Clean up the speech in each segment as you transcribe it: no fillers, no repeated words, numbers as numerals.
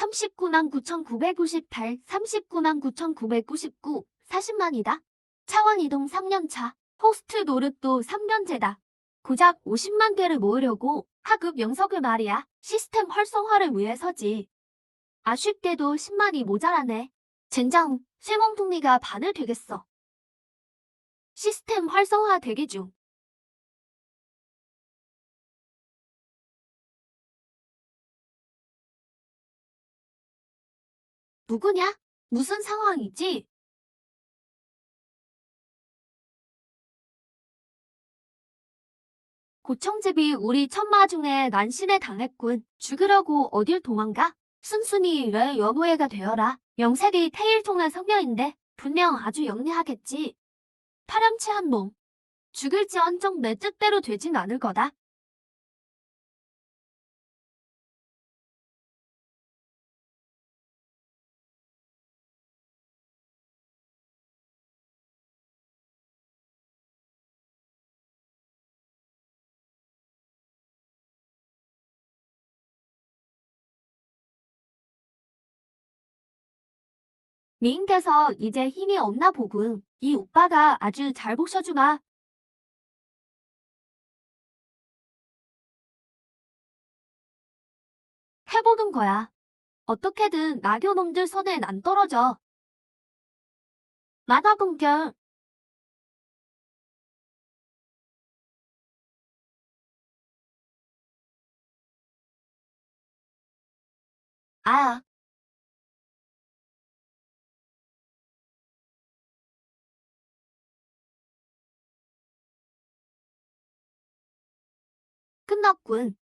39만 9,998, 39만 9,999, 40만이다. 차원 이동 3년차, 호스트 노릇도 3년째다. 고작 50만 개를 모으려고 하급 영석을 말이야. 시스템 활성화를 위해서지. 아쉽게도 10만이 모자라네. 젠장, 쇠멍둥이가 반을 되겠어. 시스템 활성화 대기 중. 누구냐? 무슨 상황이지? 고청집이 우리 천마 중에 난신에 당했군. 죽으려고 어딜 도망가? 순순히 왜 여보애가 되어라. 명색이 태일통한 성녀인데 분명 아주 영리하겠지. 파렴치한 놈. 죽을지언정 내 뜻대로 되진 않을 거다. 미인께서 이제 힘이 없나 보군. 이 오빠가 아주 잘 보셔주마. 해보는 거야. 어떻게든 나교놈들 손엔 안 떨어져. 만화금결. 아, 끝났군.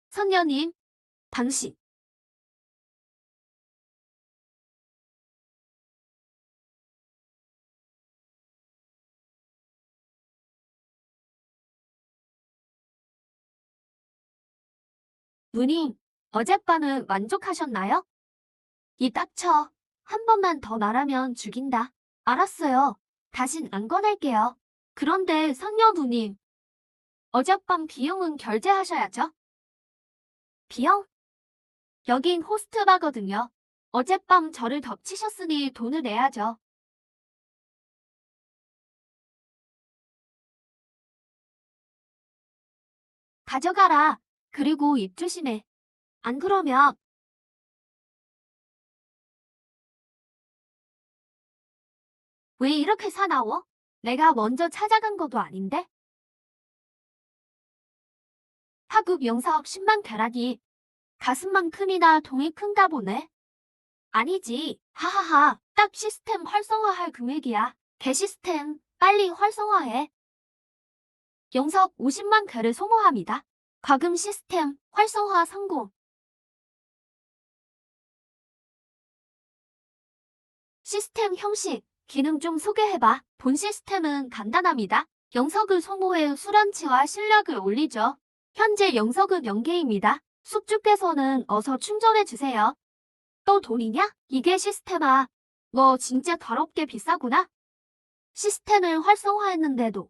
선녀님, 당신. 누님, 어젯밤은 만족하셨나요? 이 닥쳐. 한 번만 더 말하면 죽인다. 알았어요. 다신 안 꺼낼게요. 그런데 선녀 누님, 어젯밤 비용은 결제하셔야죠. 비용? 여긴 호스트바거든요. 어젯밤 저를 덮치셨으니 돈을 내야죠. 가져가라. 그리고 입 조심해. 안 그러면 왜 이렇게 사나워? 내가 먼저 찾아간 것도 아닌데? 하급 영사업 10만 벼락이 가슴만큼이나 돈이 큰가 보네. 아니지. 하하하. 딱 시스템 활성화할 금액이야. 개 시스템 빨리 활성화해. 영석 50만 개를 소모합니다. 과금 시스템 활성화 성공. 시스템 형식, 기능 좀 소개해봐. 본 시스템은 간단합니다. 영석을 소모해 수련치와 실력을 올리죠. 현재 영석은 0개입니다. 숙주께서는 어서 충전해주세요. 또 돈이냐? 이게 시스템아. 너 진짜 더럽게 비싸구나. 시스템을 활성화했는데도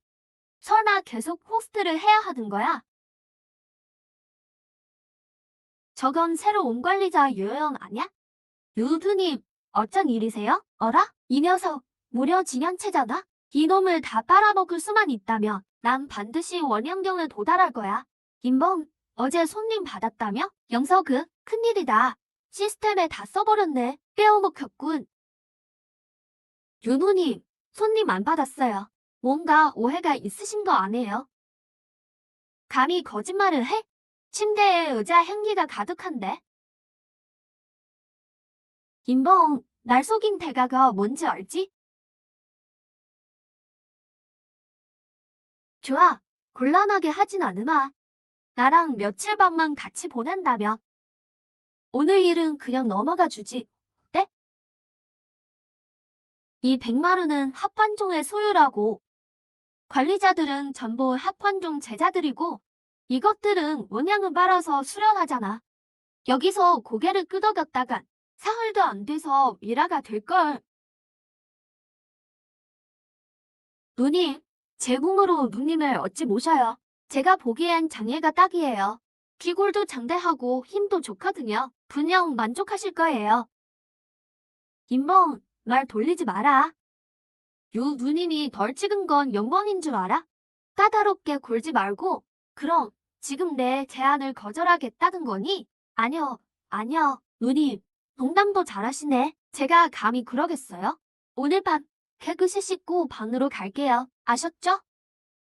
설마 계속 호스트를 해야 하는 거야? 저건 새로 온 관리자 요영 아냐? 유두님, 어쩐 일이세요? 어라? 이 녀석, 무려 진양체잖아? 이놈을 다 빨아먹을 수만 있다면 난 반드시 원형경에 도달할 거야. 김봉, 어제 손님 받았다며? 영석은? 큰일이다. 시스템에 다 써버렸네. 빼어먹혔군. 윤우님, 손님 안 받았어요. 뭔가 오해가 있으신 거 아니에요? 감히 거짓말을 해? 침대에 의자 향기가 가득한데. 김봉, 날 속인 대가가 뭔지 알지? 좋아, 곤란하게 하진 않으마. 나랑 며칠 밤만 같이 보낸다며. 오늘 일은 그냥 넘어가 주지. 어때? 이 백마루는 합환종의 소유라고. 관리자들은 전부 합환종 제자들이고 이것들은 문양을 빨아서 수련하잖아. 여기서 고개를 끄덕였다간 사흘도 안 돼서 미라가 될걸. 누님, 제 공으로 누님을 어찌 모셔요. 제가 보기엔 장애가 딱이에요. 기골도 장대하고 힘도 좋거든요. 분명 만족하실 거예요. 김봉, 말 돌리지 마라. 요 누님이 덜 찍은 건 영광인 줄 알아? 까다롭게 굴지 말고, 그럼 지금 내 제안을 거절하겠다는 거니? 아니요, 아니요, 누님. 농담도 잘하시네. 제가 감히 그러겠어요? 오늘 밤 개그시 씻고 방으로 갈게요. 아셨죠?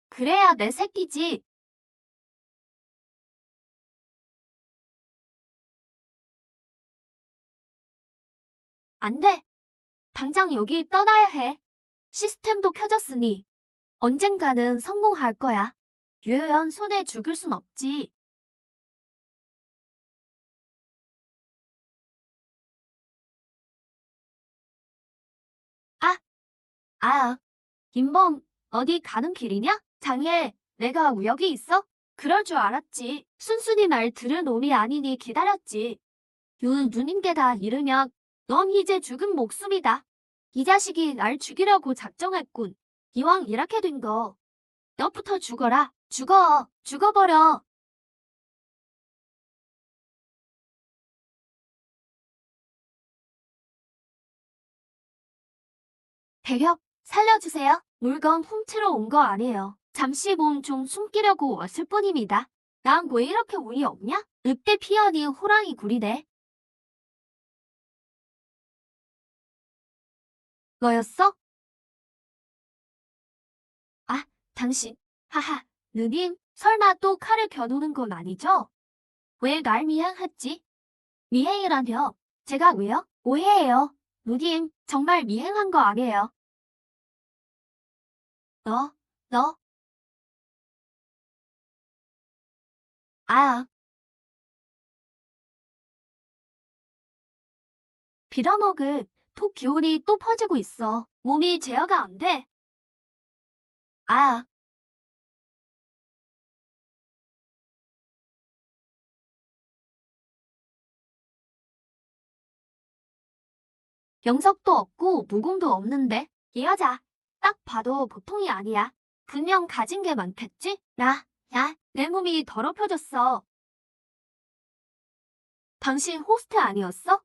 그래야 내 새끼지. 안 돼. 당장 여기 떠나야 해. 시스템도 켜졌으니 언젠가는 성공할 거야. 유효연 손에 죽일 순 없지. 아, 아, 김범, 어디 가는 길이냐? 장애, 내가 우역이 있어? 그럴 줄 알았지. 순순히 말 들을 놈이 아니니 기다렸지. 유 누님께 다 이르면 넌 이제 죽은 목숨이다. 이 자식이 날 죽이려고 작정했군. 이왕 이렇게 된 거, 너부터 죽어라. 죽어, 죽어버려. 대력, 살려주세요. 물건 훔치러 온 거 아니에요. 잠시 몸 좀 숨기려고 왔을 뿐입니다. 난 왜 이렇게 운이 없냐? 늑대 피하니 호랑이 굴이네. 너였어? 아, 당신. 하하, 누님, 설마 또 칼을 겨누는 건 아니죠? 왜 날 미행했지? 미행이라뇨? 제가 왜요? 오해해요. 누님, 정말 미행한 거 아니에요. 너, 너, 아, 빌어먹을 톡 기운이 또 퍼지고 있어. 몸이 제어가 안 돼. 아, 영석도 없고 무공도 없는데 이 여자 딱 봐도 보통이 아니야. 분명 가진 게 많겠지? 야, 내 몸이 더럽혀졌어. 당신 호스트 아니었어?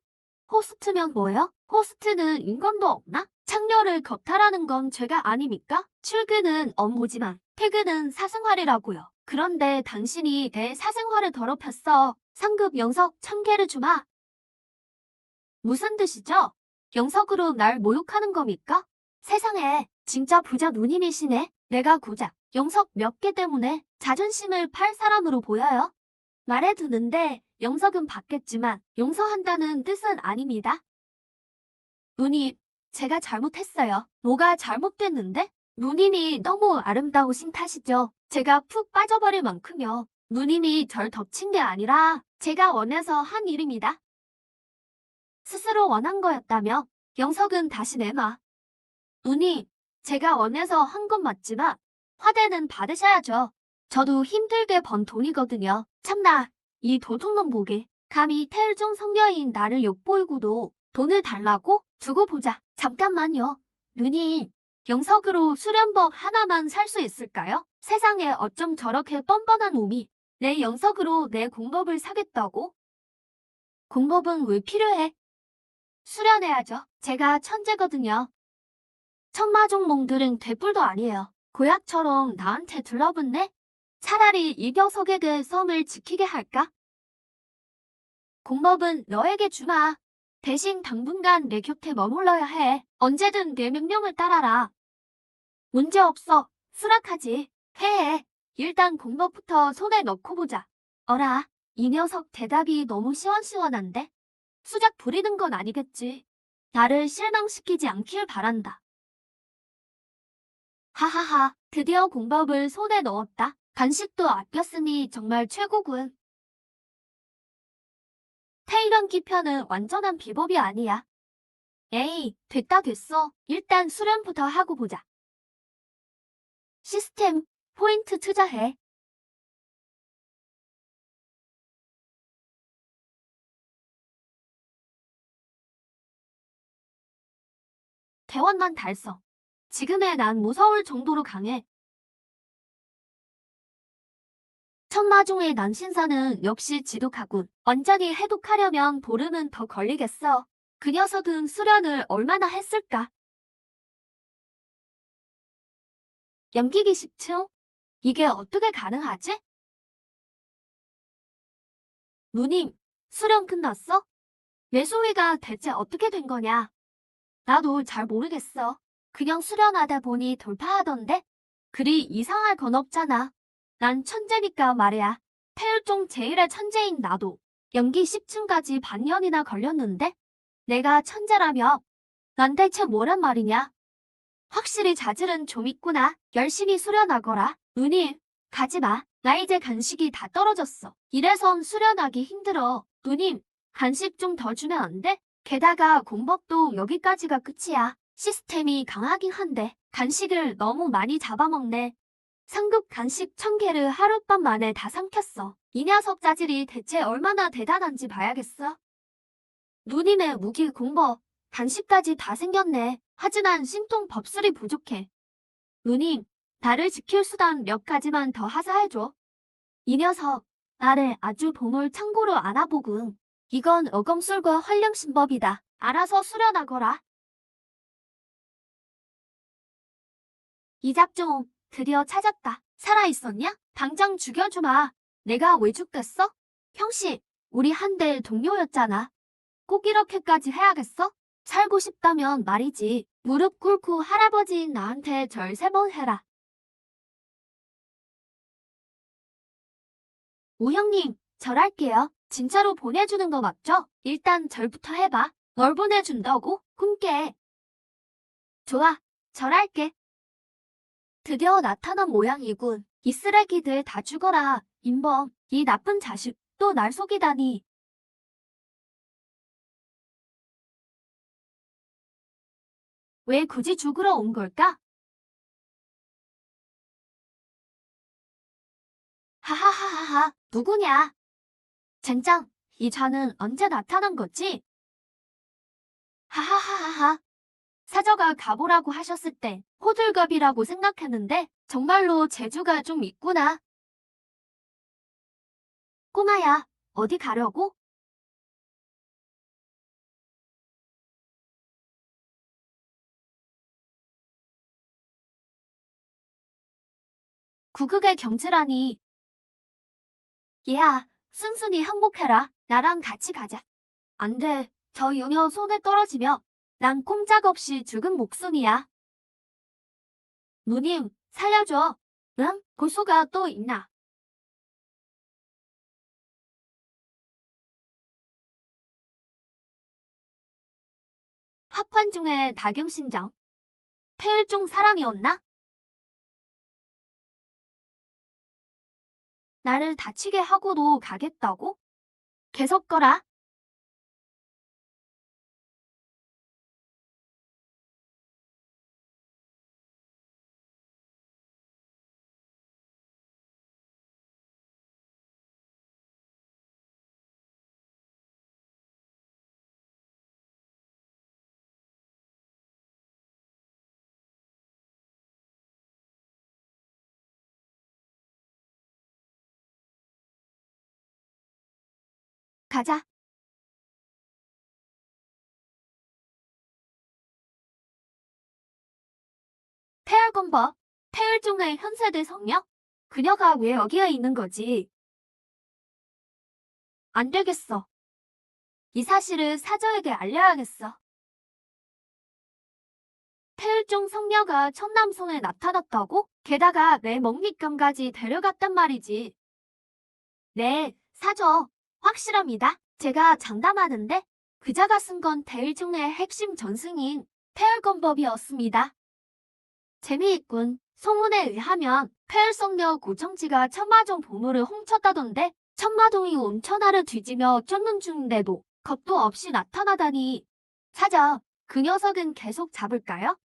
호스트면 뭐예요? 호스트는 인권도 없나? 창녀를 겁탈하는 건 죄가 아닙니까? 출근은 업무지만 퇴근은 사생활이라고요. 그런데 당신이 내 사생활을 더럽혔어. 상급 영석 1000개를 주마. 무슨 뜻이죠? 영석으로 날 모욕하는 겁니까? 세상에, 진짜 부자 누님이시네. 내가 고작 영석 몇 개 때문에 자존심을 팔 사람으로 보여요? 말해두는데 영석은 받겠지만 용서한다는 뜻은 아닙니다. 누님, 제가 잘못했어요. 뭐가 잘못됐는데? 누님이 너무 아름다우신 탓이죠. 제가 푹 빠져버릴 만큼요. 누님이 절 덮친 게 아니라 제가 원해서 한 일입니다. 스스로 원한 거였다며 영석은 다시 내놔. 누님, 제가 원해서 한 건 맞지만 화대는 받으셔야죠. 저도 힘들게 번 돈이거든요. 참나, 이 도둑놈 보게. 감히 태일중 성녀인 나를 욕보이고도 돈을 달라고? 두고 보자. 잠깐만요. 누님, 영석으로 수련복 하나만 살 수 있을까요? 세상에 어쩜 저렇게 뻔뻔한 놈이 내 영석으로 내 공법을 사겠다고? 공법은 왜 필요해? 수련해야죠. 제가 천재거든요. 천마종몽들은 되뿔도 아니에요. 고약처럼 나한테 들러붙네? 차라리 이 녀석에게 썸을 지키게 할까? 공법은 너에게 주마. 대신 당분간 내 곁에 머물러야 해. 언제든 내 명령을 따라라. 문제없어. 수락하지. 해. 일단 공법부터 손에 넣고 보자. 어라, 이 녀석 대답이 너무 시원시원한데? 수작 부리는 건 아니겠지. 나를 실망시키지 않길 바란다. 하하하, 드디어 공법을 손에 넣었다. 간식도 아꼈으니 정말 최고군. 테이런키 편은 완전한 비법이 아니야. 에이, 됐다 됐어. 일단 수련부터 하고 보자. 시스템, 포인트 투자해. 대원만 달성. 지금의 난 무서울 정도로 강해. 천마종의 난신사는 역시 지독하군. 완전히 해독하려면 보름은 더 걸리겠어. 그 녀석은 수련을 얼마나 했을까? 염기기 10층? 이게 어떻게 가능하지? 누님, 수련 끝났어? 예소이가 대체 어떻게 된 거냐? 나도 잘 모르겠어. 그냥 수련하다 보니 돌파하던데? 그리 이상할 건 없잖아. 난 천재니까 말이야. 태율종 제일의 천재인 나도 연기 10층까지 반년이나 걸렸는데? 내가 천재라며? 난 대체 뭐란 말이냐? 확실히 자질은 좀 있구나. 열심히 수련하거라. 누님, 가지마. 나 이제 간식이 다 떨어졌어. 이래선 수련하기 힘들어. 누님, 간식 좀 더 주면 안 돼? 게다가 공법도 여기까지가 끝이야. 시스템이 강하긴 한데 간식을 너무 많이 잡아먹네. 상급 간식 1000개를 하룻밤 만에 다 삼켰어. 이 녀석 자질이 대체 얼마나 대단한지 봐야겠어. 누님의 무기 공법, 간식까지 다 생겼네. 하지만 신통 법술이 부족해. 누님, 나를 지킬 수단 몇 가지만 더 하사해줘. 이 녀석, 나를 아주 보물 창고로 안아보군. 이건 어검술과 활령신법이다. 알아서 수련하거라. 이작종, 드디어 찾았다. 살아있었냐? 당장 죽여주마. 내가 왜 죽겠어? 형씨, 우리 한대 동료였잖아. 꼭 이렇게까지 해야겠어? 살고 싶다면 말이지. 무릎 꿇고 할아버지인 나한테 절 3번 해라. 오 형님, 절할게요. 진짜로 보내주는 거 맞죠? 일단 절부터 해봐. 널 보내준다고? 꿈깨. 좋아, 절할게. 드디어 나타난 모양이군. 이 쓰레기들 다 죽어라. 인범, 이 나쁜 자식, 또 날 속이다니. 왜 굳이 죽으러 온 걸까? 하하하하하, 누구냐? 젠장, 이 자는 언제 나타난 거지? 하하하하하. 사저가 가보라고 하셨을 때 호들갑이라고 생각했는데 정말로 재주가 좀 있구나. 꼬마야, 어디 가려고? 구극의 경지라니. 얘야, 순순히 항복해라. 나랑 같이 가자. 안 돼. 저 유녀 손에 떨어지며 난 꼼짝없이 죽은 목숨이야. 누님, 살려줘. 응? 고수가 또 있나? 합판 중에 다경신정. 태일종 사람이었나? 나를 다치게 하고도 가겠다고? 계속 거라. 가자. 태열건법. 태율종의 현세대 성녀? 그녀가 왜 여기에 있는 거지? 안 되겠어. 이 사실을 사저에게 알려야겠어. 태율종 성녀가 천남성에 나타났다고? 게다가 내 먹잇감까지 데려갔단 말이지. 네, 사저. 확실합니다. 제가 장담하는데 그자가 쓴 건 태율종의 핵심 전승인 태율건법이었습니다. 재미있군. 소문에 의하면 태율성녀 고청지가 천마종 보물을 훔쳤다던데 천마동이 온 천하를 뒤지며 쫓는 중인데도 겁도 없이 나타나다니. 사자, 그 녀석은 계속 잡을까요?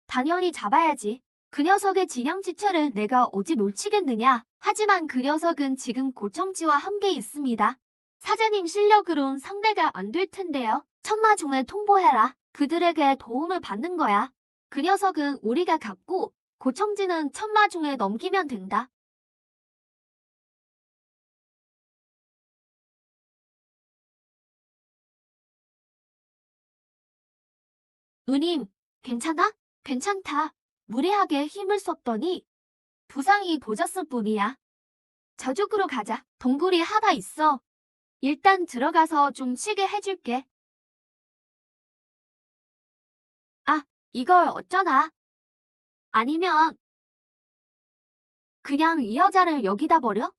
당연히 잡아야지. 그 녀석의 진양지체를 내가 어찌 놓치겠느냐. 하지만 그 녀석은 지금 고청지와 함께 있습니다. 사자님 실력으론 상대가 안 될 텐데요. 천마종에 통보해라. 그들에게 도움을 받는 거야. 그 녀석은 우리가 갖고 고청지는 천마종에 넘기면 된다. 누님, 괜찮아? 괜찮다. 무리하게 힘을 썼더니 부상이 도졌을 뿐이야. 저쪽으로 가자. 동굴이 하나 있어. 일단 들어가서 좀 쉬게 해줄게. 아, 이걸 어쩌나? 아니면 그냥 이 여자를 여기다 버려?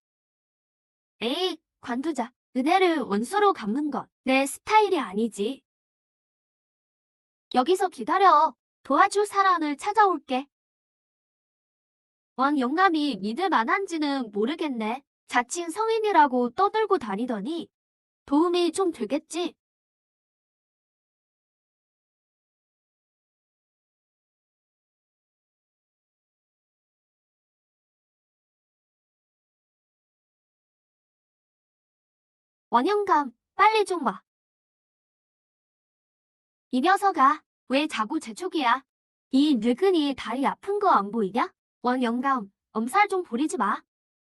에이, 관두자. 은혜를 원수로 갚는 건 내 스타일이 아니지. 여기서 기다려. 도와줄 사람을 찾아올게. 왕 영감이 믿을 만한지는 모르겠네. 자칭 성인이라고 떠들고 다니더니 도움이 좀 되겠지? 왕 영감, 빨리 좀 와. 이 녀석아, 왜 자꾸 재촉이야? 이 늙은이 다리 아픈 거 안 보이냐? 왕 영감, 엄살 좀 부리지 마.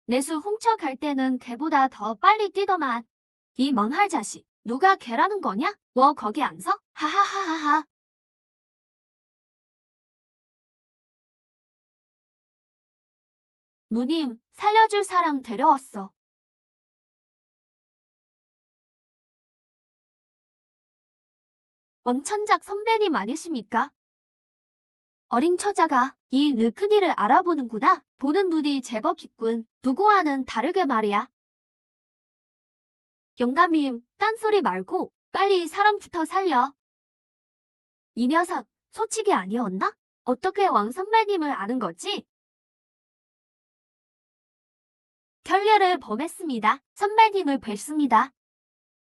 내수 훔쳐갈 때는 걔보다 더 빨리 뛰더만. 이 망할 자식, 누가 걔라는 거냐? 뭐 거기 안 서? 하하하하하. 누님, 살려줄 사람 데려왔어. 왕천작 선배님 아니십니까? 어린 처자가 이 늙은이를 알아보는구나. 보는 눈이 제법 깊군. 누구와는 다르게 말이야. 영감님, 딴소리 말고 빨리 사람부터 살려. 이 녀석, 소치기 아니었나? 어떻게 왕 선배님을 아는 거지? 결례를 범했습니다. 선배님을 뵙습니다.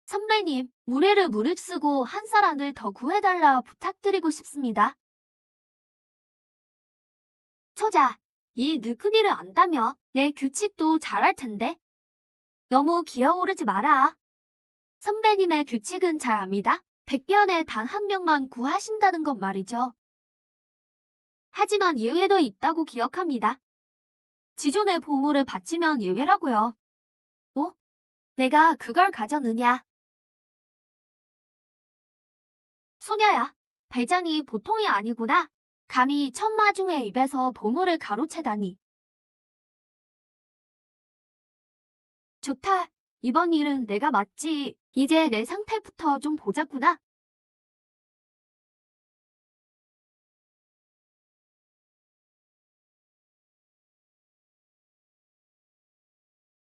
선배님, 무례를 무릅쓰고 한 사람을 더 구해달라 부탁드리고 싶습니다. 처자, 이 늙은이를 안다며 내 규칙도 잘할 텐데. 너무 기어오르지 마라. 선배님의 규칙은 잘 압니다. 100변에 단 한 명만 구하신다는 것 말이죠. 하지만 예외도 있다고 기억합니다. 지존의 보물을 바치면 예외라고요. 어? 내가 그걸 가져느냐? 소녀야, 배짱이 보통이 아니구나. 감히 천마중의 입에서 보물을 가로채다니. 좋다. 이번 일은 내가 맞지. 이제 내 상태부터 좀 보자꾸나.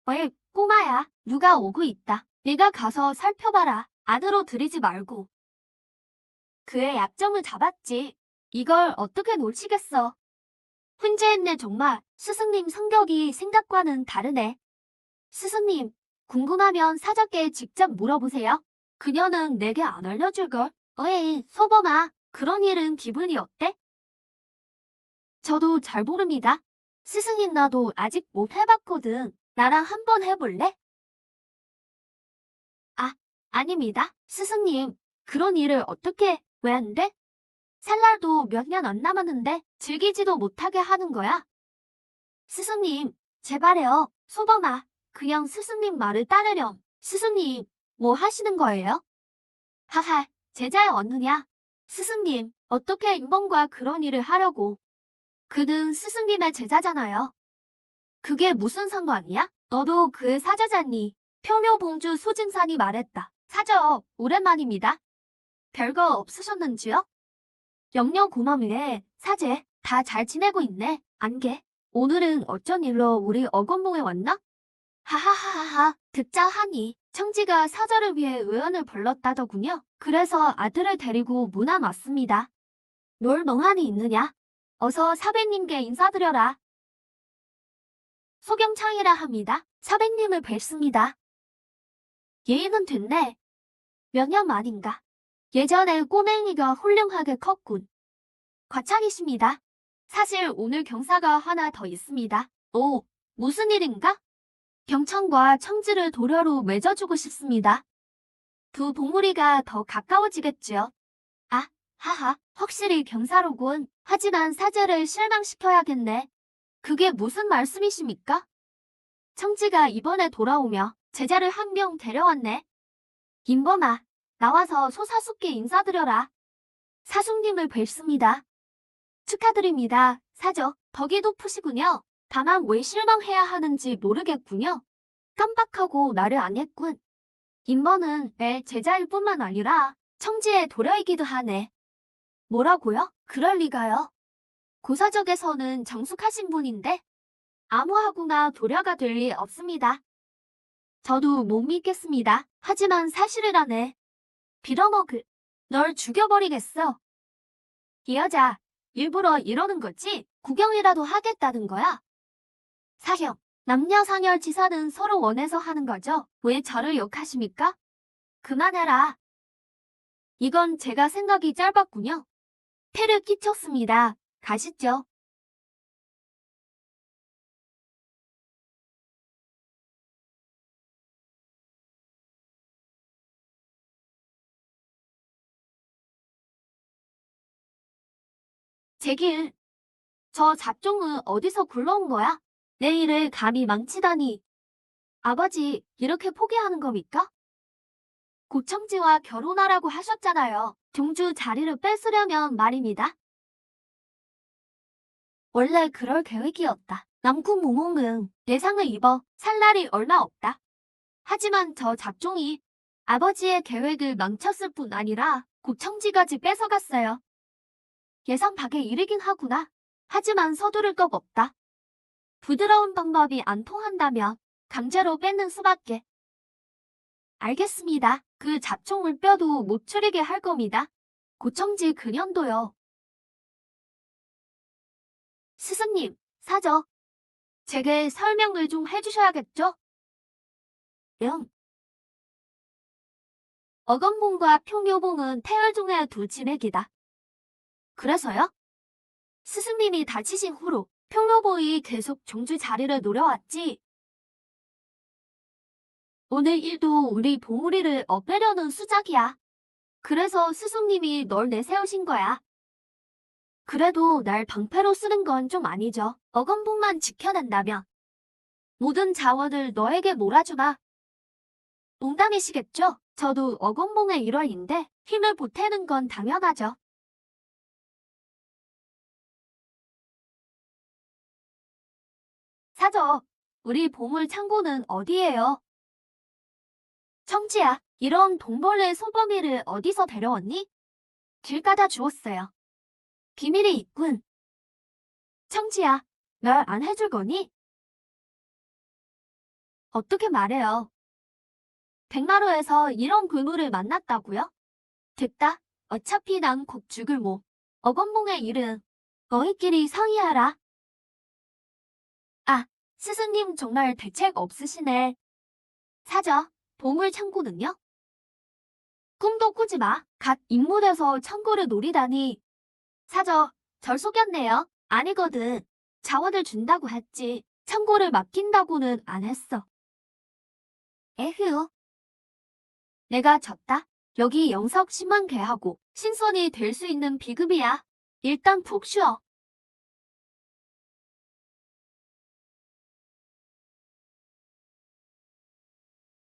어이, 꼬마야. 누가 오고 있다. 네가 가서 살펴봐라. 안으로 들이지 말고. 그의 약점을 잡았지. 이걸 어떻게 놓치겠어. 훈제했네 정말. 스승님 성격이 생각과는 다르네. 스승님, 궁금하면 사자께 직접 물어보세요. 그녀는 내게 안 알려줄걸. 어이, 소범아. 그런 일은 기분이 어때? 저도 잘 모릅니다. 스승님 나도 아직 못 해봤거든. 나랑 한번 해볼래? 아, 아닙니다. 스승님, 그런 일을 어떻게, 왜 안 돼? 살 날도 몇 년 안 남았는데 즐기지도 못하게 하는 거야? 스승님, 제발해요. 소범아, 그냥 스승님 말을 따르렴. 스승님, 뭐 하시는 거예요? 하하, 제자의 언느냐? 스승님, 어떻게 인범과 그런 일을 하려고? 그는 스승님의 제자잖아요. 그게 무슨 상관이야? 너도 그 사자잖니. 평묘봉주 소진산이 말했다. 사저, 오랜만입니다. 별거 없으셨는지요? 영영 고마미네, 사제, 다 잘 지내고 있네. 안개. 오늘은 어쩐 일로 우리 어건봉에 왔나? 하하하하하, 듣자 하니 청지가 사자를 위해 의원을 불렀다더군요. 그래서 아들을 데리고 문안 왔습니다. 뭘 멍하니 있느냐? 어서 사배님께 인사드려라. 소경창이라 합니다. 사배님을 뵙습니다. 예의는 됐네. 몇 년 만인가. 예전에 꼬맹이가 훌륭하게 컸군. 과찬이십니다. 사실 오늘 경사가 하나 더 있습니다. 오, 무슨 일인가? 경청과 청지를 도료로 맺어주고 싶습니다. 두 봉우리가 더 가까워지겠지요. 아, 하하, 확실히 경사로군. 하지만 사제를 실망시켜야겠네. 그게 무슨 말씀이십니까? 청지가 이번에 돌아오며 제자를 한 명 데려왔네. 인범아, 나와서 소사숙게 인사드려라. 사숙님을 뵙습니다. 축하드립니다. 사저, 덕이 높으시군요. 다만 왜 실망해야 하는지 모르겠군요. 깜빡하고 말을 안 했군. 임번은 내 제자일 뿐만 아니라 청지의 도려이기도 하네. 뭐라고요? 그럴 리가요. 고사적에서는 정숙하신 분인데 아무하고나 도려가 될 리 없습니다. 저도 못 믿겠습니다. 하지만 사실이라네. 빌어먹을. 널 죽여버리겠어. 이 여자 일부러 이러는 거지? 구경이라도 하겠다는 거야? 사형. 남녀상열지사는 서로 원해서 하는 거죠. 왜 저를 욕하십니까? 그만해라. 이건 제가 생각이 짧았군요. 패를 끼쳤습니다. 가시죠. 제길. 저 잡종은 어디서 굴러온 거야? 내 일을 감히 망치다니. 아버지, 이렇게 포기하는 겁니까? 고청지와 결혼하라고 하셨잖아요. 종주 자리를 뺏으려면 말입니다. 원래 그럴 계획이었다. 남궁 무몽은 예상을 입어 살 날이 얼마 없다. 하지만 저 잡종이 아버지의 계획을 망쳤을 뿐 아니라 고청지까지 뺏어갔어요. 예상 밖의 일이긴 하구나. 하지만 서두를 것 없다. 부드러운 방법이 안 통한다면 강제로 뺏는 수밖에. 알겠습니다. 그 잡종을 뼈도 못 추리게 할 겁니다. 고청지 근현도요. 스승님, 사저. 제게 설명을 좀 해주셔야겠죠? 응. 어건봉과 평요봉은 태열중의 두 진액이다. 그래서요? 스승님이 다치신 후로 평로보이 계속 종주 자리를 노려왔지. 오늘 일도 우리 보물이를 업애려는 수작이야. 그래서 스승님이 널 내세우신 거야. 그래도 날 방패로 쓰는 건 좀 아니죠. 어건봉만 지켜낸다면 모든 자원을 너에게 몰아주마. 농담이시겠죠? 저도 어건봉의 일원인데 힘을 보태는 건 당연하죠. 사저, 우리 보물 창고는 어디예요? 청지야, 이런 돈벌레 소범이를 어디서 데려왔니? 길 가다 주웠어요. 비밀이 있군. 청지야, 말 안 해줄 거니? 어떻게 말해요? 백마루에서 이런 괴물을 만났다고요? 됐다. 어차피 난 곧 죽을 모. 어건봉의 일은 너희끼리 상의하라. 아, 스승님 정말 대책 없으시네. 사저, 보물 창고는요? 꿈도 꾸지 마. 갓 인문에서 창고를 노리다니. 사저, 절 속였네요. 아니거든. 자원을 준다고 했지. 창고를 맡긴다고는 안 했어. 에휴. 내가 졌다. 여기 영석 10만 개하고 신선이 될 수 있는 비급이야. 일단 푹 쉬어.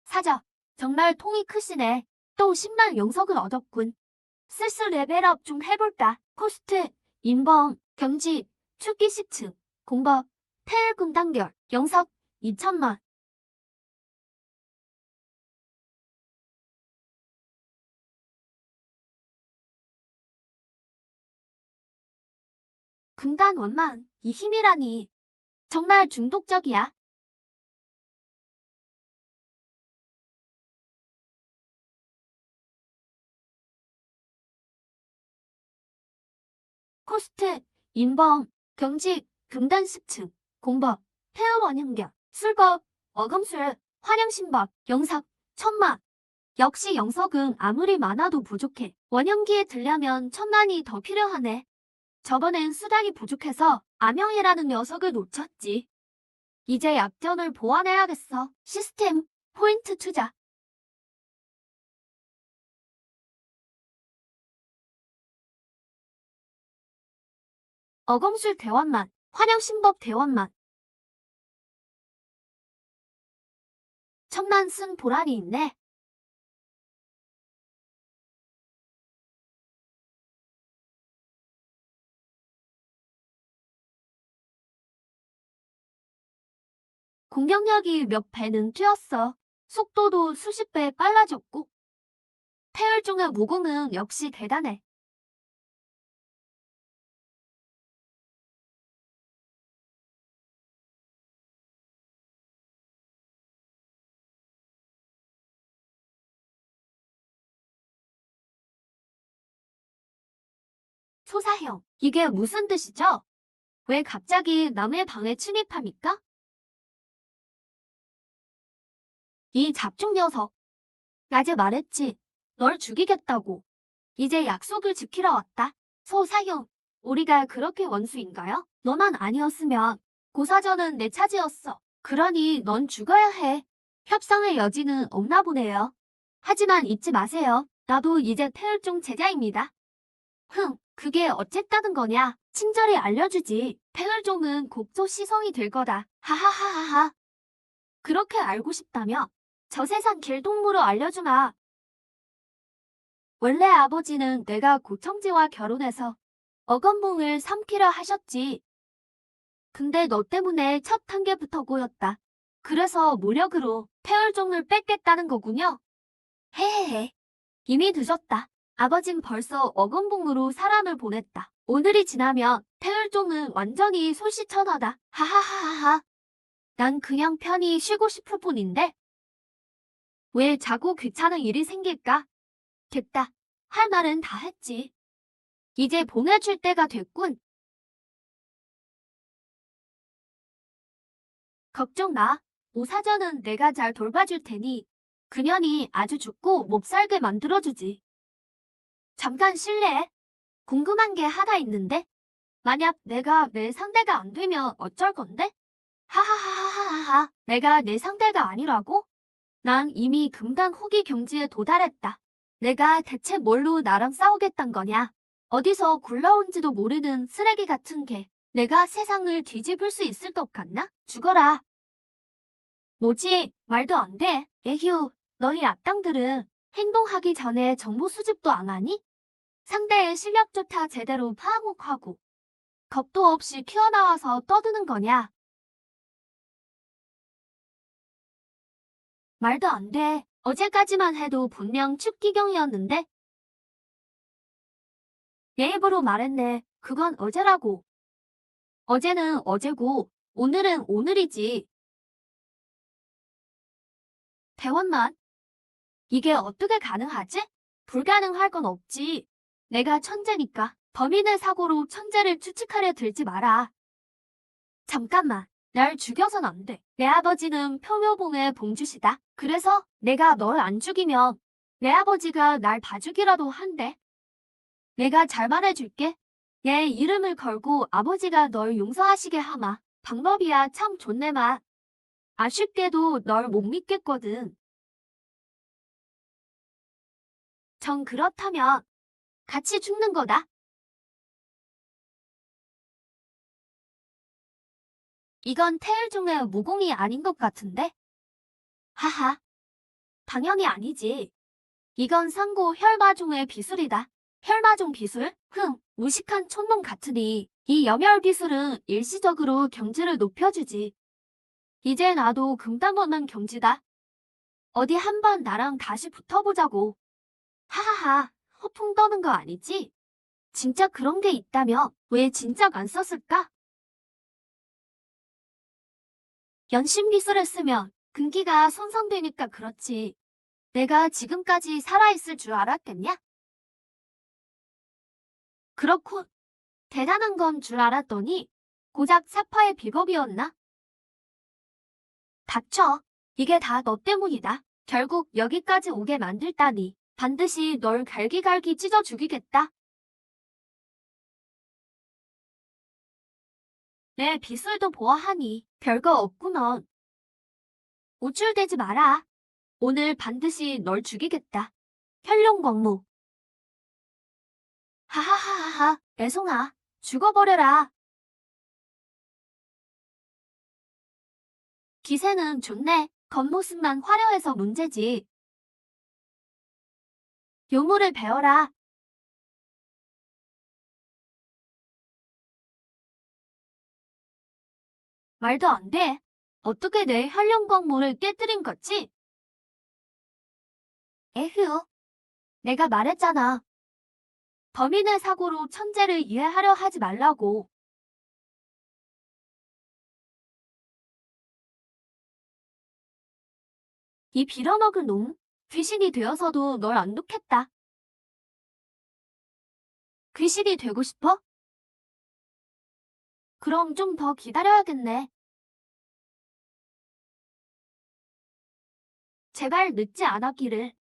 사저, 정말 통이 크시네. 또 10만 영석을 얻었군. 슬슬 레벨업 좀 해볼까? 코스트, 인범, 경지, 축기 10층, 공법, 태일군 단결, 영석 2천만. 금단 원만, 이 힘이라니. 정말 중독적이야. 코스트, 인범, 경직, 금단 10층, 공법, 폐업 원형견, 술법, 어금술, 환영신법, 영석, 천만. 역시 영석은 아무리 많아도 부족해. 원형기에 들려면 천만이 더 필요하네. 저번엔 수당이 부족해서 암영이라는 녀석을 놓쳤지. 이제 약점을 보완해야겠어. 시스템, 포인트 투자. 어검술 대원만, 환영신법 대원만. 천만 쓴 보람이 있네. 공격력이 몇 배는 뛰었어. 속도도 수십 배 빨라졌고. 태율종의 무공은 역시 대단해. 소사형, 이게 무슨 뜻이죠? 왜 갑자기 남의 방에 침입합니까? 이 잡종 녀석. 낮에 말했지. 널 죽이겠다고. 이제 약속을 지키러 왔다. 소사형, 우리가 그렇게 원수인가요? 너만 아니었으면 고사전은 내 차지였어. 그러니 넌 죽어야 해. 협상의 여지는 없나 보네요. 하지만 잊지 마세요. 나도 이제 태율종 제자입니다. 그게 어쨌다는 거냐? 친절히 알려주지. 태율종은 곡소시성이 될 거다. 하하하하하. 그렇게 알고 싶다며 저 세상 길동무로 알려주마. 원래 아버지는 내가 고청지와 결혼해서 어건봉을 삼키려 하셨지. 근데 너 때문에 첫 단계부터 고였다. 그래서 모력으로 태율종을 뺏겠다는 거군요. 헤헤헤. 이미 늦었다. 아버진 벌써 어건봉으로 사람을 보냈다. 오늘이 지나면 태율종은 완전히 솔시천하다. 하하하하하. 난 그냥 편히 쉬고 싶을 뿐인데. 왜 자꾸 귀찮은 일이 생길까? 됐다. 할 말은 다 했지. 이제 보내줄 때가 됐군. 걱정 마. 오사전은 내가 잘 돌봐줄 테니 그년이 아주 죽고 못 살게 만들어주지. 잠깐 실례. 궁금한 게 하나 있는데 만약 내가 내 상대가 안 되면 어쩔 건데? 하하하하하하. 내가 내 상대가 아니라고? 난 이미 금강 후기 경지에 도달했다. 내가 대체 뭘로 나랑 싸우겠단 거냐? 어디서 굴러온지도 모르는 쓰레기 같은 게 내가 세상을 뒤집을 수 있을 것 같나? 죽어라. 뭐지? 말도 안 돼. 에휴, 너희 악당들은 행동하기 전에 정보 수집도 안 하니? 상대의 실력조차 제대로 파악 못하고 겁도 없이 튀어나와서 떠드는 거냐? 말도 안 돼. 어제까지만 해도 분명 축기경이었는데 내 입으로 말했네. 그건 어제라고. 어제는 어제고 오늘은 오늘이지. 대원만. 이게 어떻게 가능하지? 불가능할 건 없지. 내가 천재니까 범인의 사고로 천재를 추측하려 들지 마라. 잠깐만. 날 죽여선 안 돼. 내 아버지는 표묘봉의 봉주시다. 그래서 내가 널 안 죽이면 내 아버지가 날 봐주기라도 한대. 내가 잘 말해줄게. 내 이름을 걸고 아버지가 널 용서하시게 하마. 방법이야 참 좋네마. 아쉽게도 널 못 믿겠거든. 정 그렇다면 같이 죽는 거다. 이건 태일종의 무공이 아닌 것 같은데? 하하, 당연히 아니지. 이건 상고 혈마종의 비술이다. 혈마종 비술? 무식한 촌놈 같으니 이 염혈 비술은 일시적으로 경지를 높여주지. 이제 나도 금단원만 경지다. 어디 한번 나랑 다시 붙어보자고. 하하하, 허풍 떠는 거 아니지? 진짜 그런 게 있다며 왜 진작 안 썼을까? 연심 기술을 쓰면 근기가 손상되니까 그렇지. 내가 지금까지 살아있을 줄 알았겠냐? 그렇군. 대단한 건 줄 알았더니 고작 사파의 비겁이었나? 닥쳐. 이게 다 너 때문이다. 결국 여기까지 오게 만들다니 반드시 널 갈기갈기 찢어 죽이겠다. 내 비술도 보아하니 별거 없구먼. 우쭐대지 마라. 오늘 반드시 널 죽이겠다. 현룡광무. 하하하하하, 애송아, 죽어버려라. 기세는 좋네. 겉모습만 화려해서 문제지. 요물을 배워라. 말도 안 돼. 어떻게 내 현령광물을 깨뜨린 거지? 에휴, 내가 말했잖아. 범인의 사고로 천재를 이해하려 하지 말라고. 이 빌어먹을 놈, 귀신이 되어서도 널 안 놓겠다. 귀신이 되고 싶어? 그럼 좀 더 기다려야겠네. 제발 늦지 않았기를.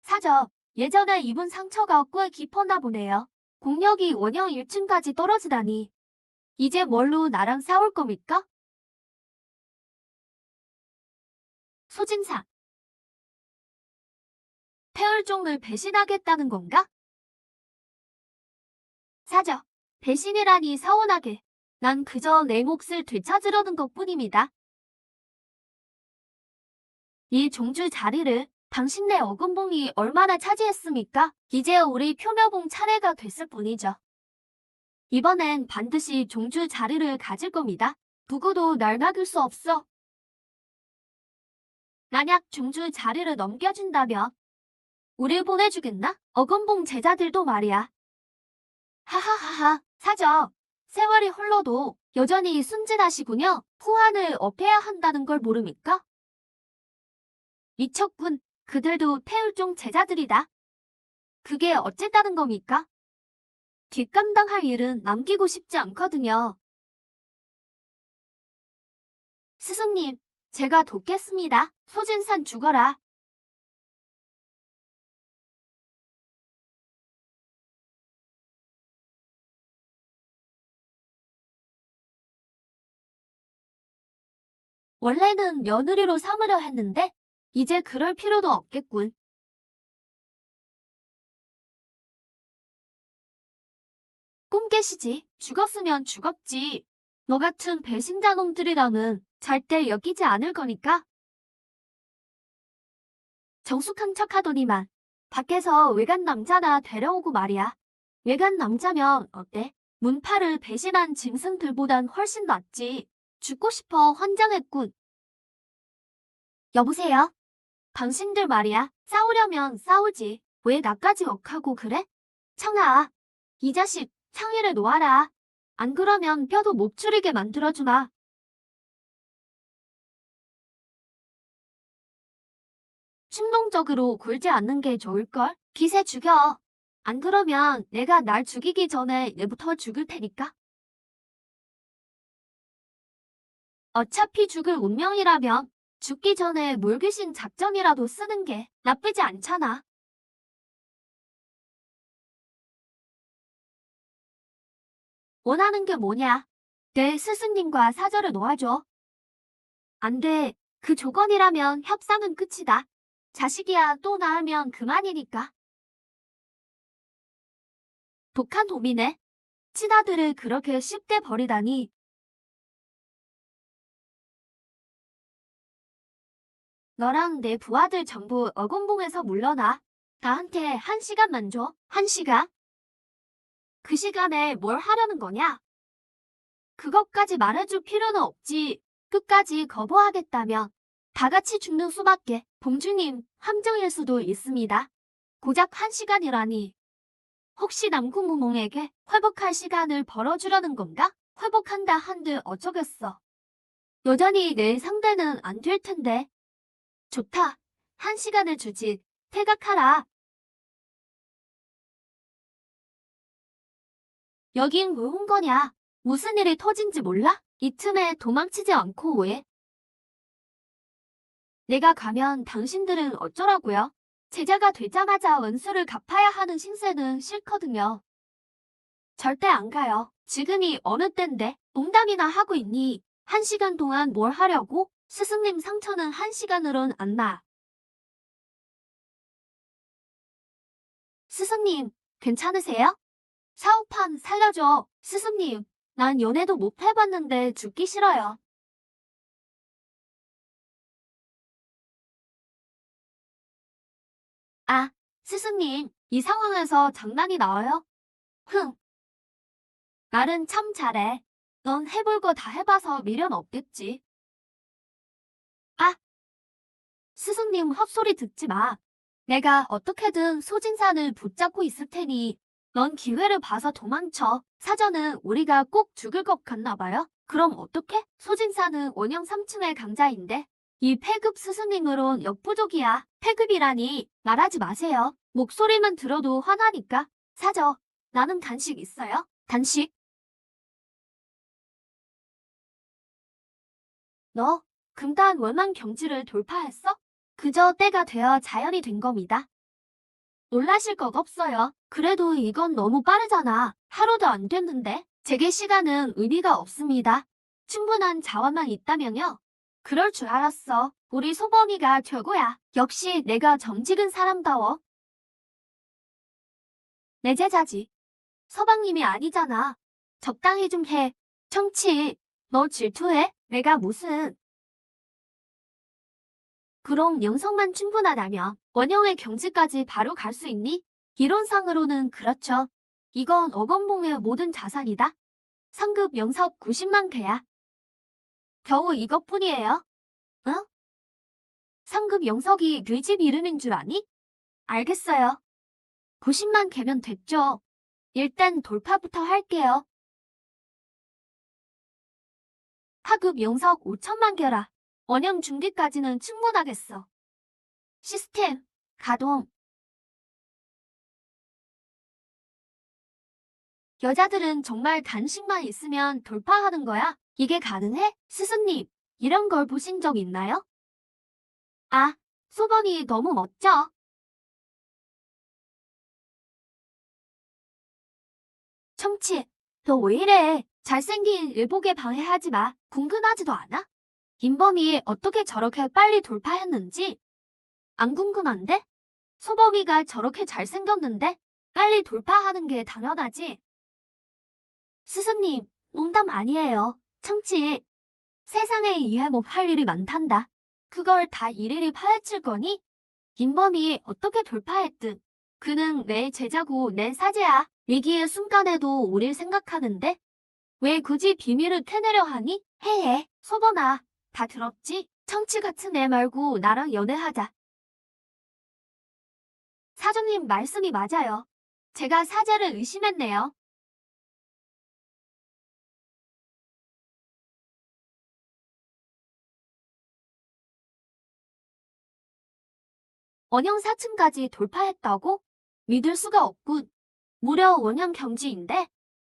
사저, 예전에 입은 상처가 꽤 깊었나 보네요. 공력이 원형 1층까지 떨어지다니. 이제 뭘로 나랑 싸울 겁니까? 소진상, 태울종을 배신하겠다는 건가? 사저, 배신이라니 서운하게. 난 그저 내 몫을 되찾으려는 것뿐입니다. 이 종주 자리를 당신네 어금봉이 얼마나 차지했습니까? 이제 우리 표묘봉 차례가 됐을 뿐이죠. 이번엔 반드시 종주 자리를 가질 겁니다. 누구도 날 막을 수 없어. 만약 종주 자리를 넘겨준다면 우릴 보내주겠나? 어금봉 제자들도 말이야. 하하하하, 사저. 세월이 흘러도 여전히 순진하시군요. 후한을 업해야 한다는 걸 모릅니까? 미쳤군. 그들도 태울종 제자들이다. 그게 어쨌다는 겁니까? 뒷감당할 일은 남기고 싶지 않거든요. 스승님, 제가 돕겠습니다. 소진산 죽어라. 원래는 며느리로 삼으려 했는데 이제 그럴 필요도 없겠군. 꿈 깨시지. 죽었으면 죽었지. 너 같은 배신자 놈들이랑은 절대 엮이지 않을 거니까. 정숙한 척하더니만 밖에서 외간 남자나 데려오고 말이야. 외간 남자면 어때? 문파를 배신한 짐승들보단 훨씬 낫지. 죽고 싶어 환장했군. 여보세요? 당신들 말이야. 싸우려면 싸우지. 왜 나까지 억하고 그래? 청아, 이 자식 창의를 놓아라. 안 그러면 뼈도 못 추리게 만들어주마. 충동적으로 굴지 않는 게 좋을걸? 기세 죽여. 안 그러면 내가 날 죽이기 전에 얘부터 죽을 테니까. 어차피 죽을 운명이라면 죽기 전에 물귀신 작전이라도 쓰는 게 나쁘지 않잖아. 원하는 게 뭐냐? 내 스승님과 사절을 놓아줘. 안 돼. 그 조건이라면 협상은 끝이다. 자식이야 또 낳으면 그만이니까. 독한 놈이네. 친아들을 그렇게 쉽게 버리다니. 너랑 내 부하들 전부 어곤봉에서 물러나. 나한테 1시간만 줘. 1시간? 그 시간에 뭘 하려는 거냐? 그것까지 말해줄 필요는 없지. 끝까지 거부하겠다면 다 같이 죽는 수밖에. 봉주님, 함정일 수도 있습니다. 고작 1시간이라니. 혹시 남궁무몽에게 회복할 시간을 벌어주려는 건가? 회복한다 한들 어쩌겠어. 여전히 내 상대는 안 될 텐데. 좋다. 1시간을 주지. 퇴각하라. 여긴 왜 온 거냐? 무슨 일이 터진지 몰라? 이 틈에 도망치지 않고 왜? 내가 가면 당신들은 어쩌라고요? 제자가 되자마자 원수를 갚아야 하는 신세는 싫거든요. 절대 안 가요. 지금이 어느 땐데 농담이나 하고 있니? 1시간 동안 뭘 하려고? 스승님 상처는 1시간으론 안 나. 스승님, 괜찮으세요? 사업판 살려줘. 스승님, 난 연애도 못 해봤는데 죽기 싫어요. 아, 스승님, 이 상황에서 장난이 나와요? 흥, 말은 참 잘해. 넌 해볼 거 다 해봐서 미련 없겠지. 아, 스승님 헛소리 듣지 마. 내가 어떻게든 소진산을 붙잡고 있을 테니 넌 기회를 봐서 도망쳐. 사전은 우리가 꼭 죽을 것 같나 봐요. 그럼 어떡해? 소진산은 원형 3층의 강자인데 이 패급 스승님으론 역부족이야. 패급이라니 말하지 마세요. 목소리만 들어도 화나니까. 사저, 나는 단식 있어요? 단식? 너 금단 월망 경지를 돌파했어? 그저 때가 되어 자연이 된 겁니다. 놀라실 것 없어요. 그래도 이건 너무 빠르잖아. 하루도 안 됐는데. 재개 시간은 의미가 없습니다. 충분한 자원만 있다면요. 그럴 줄 알았어. 우리 소범이가 최고야. 역시 내가 정직은 사람다워. 내 제자지. 서방님이 아니잖아. 적당히 좀 해. 청치, 너 질투해? 내가 무슨... 그럼 영성만 충분하다면 원형의 경지까지 바로 갈 수 있니? 이론상으로는 그렇죠. 이건 어건봉의 모든 자산이다. 상급 영석 90만 개야. 겨우 이것뿐이에요. 응? 상급 영석이 네 집 이름인 줄 아니? 알겠어요. 90만 개면 됐죠. 일단 돌파부터 할게요. 하급 영석 5천만 개라. 원형 중기까지는 충분하겠어. 시스템 가동. 여자들은 정말 간식만 있으면 돌파하는 거야? 이게 가능해? 스승님, 이런 걸 보신 적 있나요? 아, 소범이 너무 멋져. 청치, 너 왜 이래? 잘생긴 의복에 방해하지 마. 궁금하지도 않아? 김범이 어떻게 저렇게 빨리 돌파했는지 안 궁금한데? 소범이가 저렇게 잘생겼는데 빨리 돌파하는 게 당연하지. 스승님, 농담 아니에요. 청치, 세상에 이해 못할 일이 많단다. 그걸 다 일일이 파헤칠 거니? 김범이 어떻게 돌파했든 그는 내 제자고 내 사제야. 위기의 순간에도 우릴 생각하는데 왜 굳이 비밀을 캐내려 하니? 해해, 소범아. 다 들었지? 청치 같은 애 말고 나랑 연애하자. 사장님 말씀이 맞아요. 제가 사제를 의심했네요. 원형 4층까지 돌파했다고? 믿을 수가 없군. 무려 원형 경지인데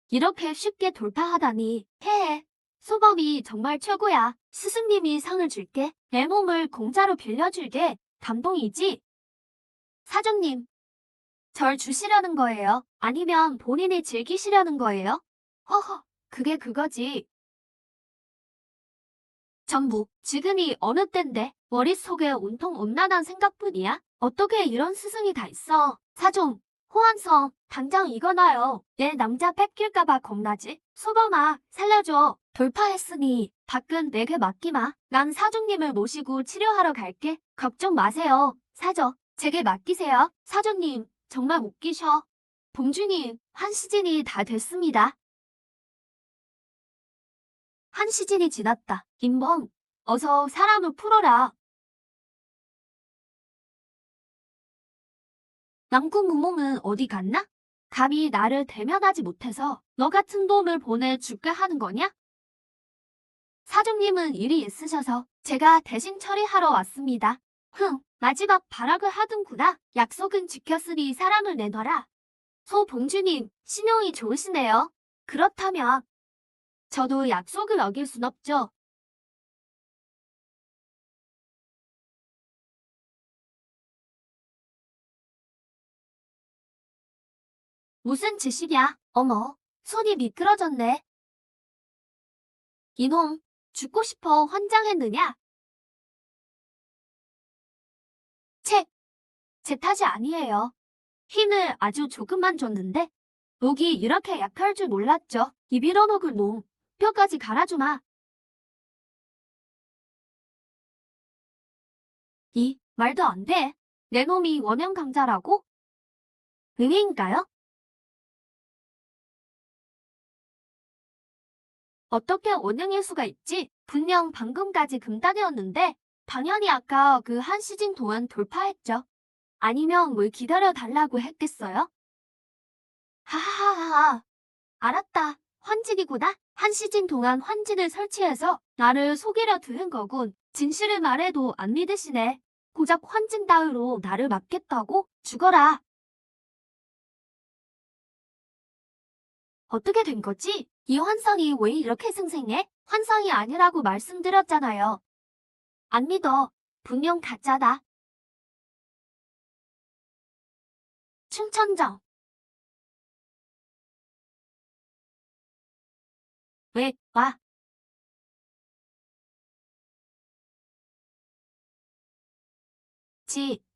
이렇게 쉽게 돌파하다니. 해해. 소범이 정말 최고야. 스승님이 상을 줄게. 내 몸을 공짜로 빌려줄게. 감동이지? 사장님, 절 주시려는 거예요? 아니면 본인이 즐기시려는 거예요? 허허, 그게 그거지. 전부, 지금이 어느 땐데 머릿속에 온통 음란한 생각뿐이야? 어떻게 이런 스승이 다 있어? 사종, 호환성, 당장 이거 놔요. 내 남자 뺏길까봐 겁나지? 소범아, 살려줘. 돌파했으니 밖은 내게 맡기마. 난 사종님을 모시고 치료하러 갈게. 걱정 마세요. 사저, 제게 맡기세요. 사종님, 정말 웃기셔. 봉준이, 한 시즌이 다 됐습니다. 한 시즌이 지났다. 김범, 어서 사람을 풀어라. 남궁무몽은 어디 갔나? 감히 나를 대면하지 못해서 너 같은 놈을 보내 죽게 하는 거냐? 사장님은 일이 있으셔서 제가 대신 처리하러 왔습니다. 마지막 발악을 하든구나. 약속은 지켰으니 사람을 내놔라. 소봉주님, 신용이 좋으시네요. 그렇다면 저도 약속을 어길 순 없죠. 무슨 짓이냐? 어머, 손이 미끄러졌네. 이놈, 죽고 싶어 환장했느냐? 채, 제 탓이 아니에요. 힘을 아주 조금만 줬는데 목이 이렇게 약할 줄 몰랐죠. 이 빌어먹을 놈, 뼈까지 갈아주마. 이, 말도 안 돼. 내 놈이 원형 강자라고? 의외인가요? 어떻게 원형일 수가 있지? 분명 방금까지 금단이었는데 당연히 아까 그 한 시즌 동안 돌파했죠. 아니면 뭘 기다려 달라고 했겠어요? 하하하하. 알았다. 환진이구나. 한 시즌 동안 환진을 설치해서 나를 속이려 드는 거군. 진실을 말해도 안 믿으시네. 고작 환진 따위로 나를 막겠다고? 죽어라. 어떻게 된 거지? 이 환상이 왜 이렇게 생생해? 환상이 아니라고 말씀드렸잖아요. 안 믿어. 분명 가짜다. 충천정. 왜, 와.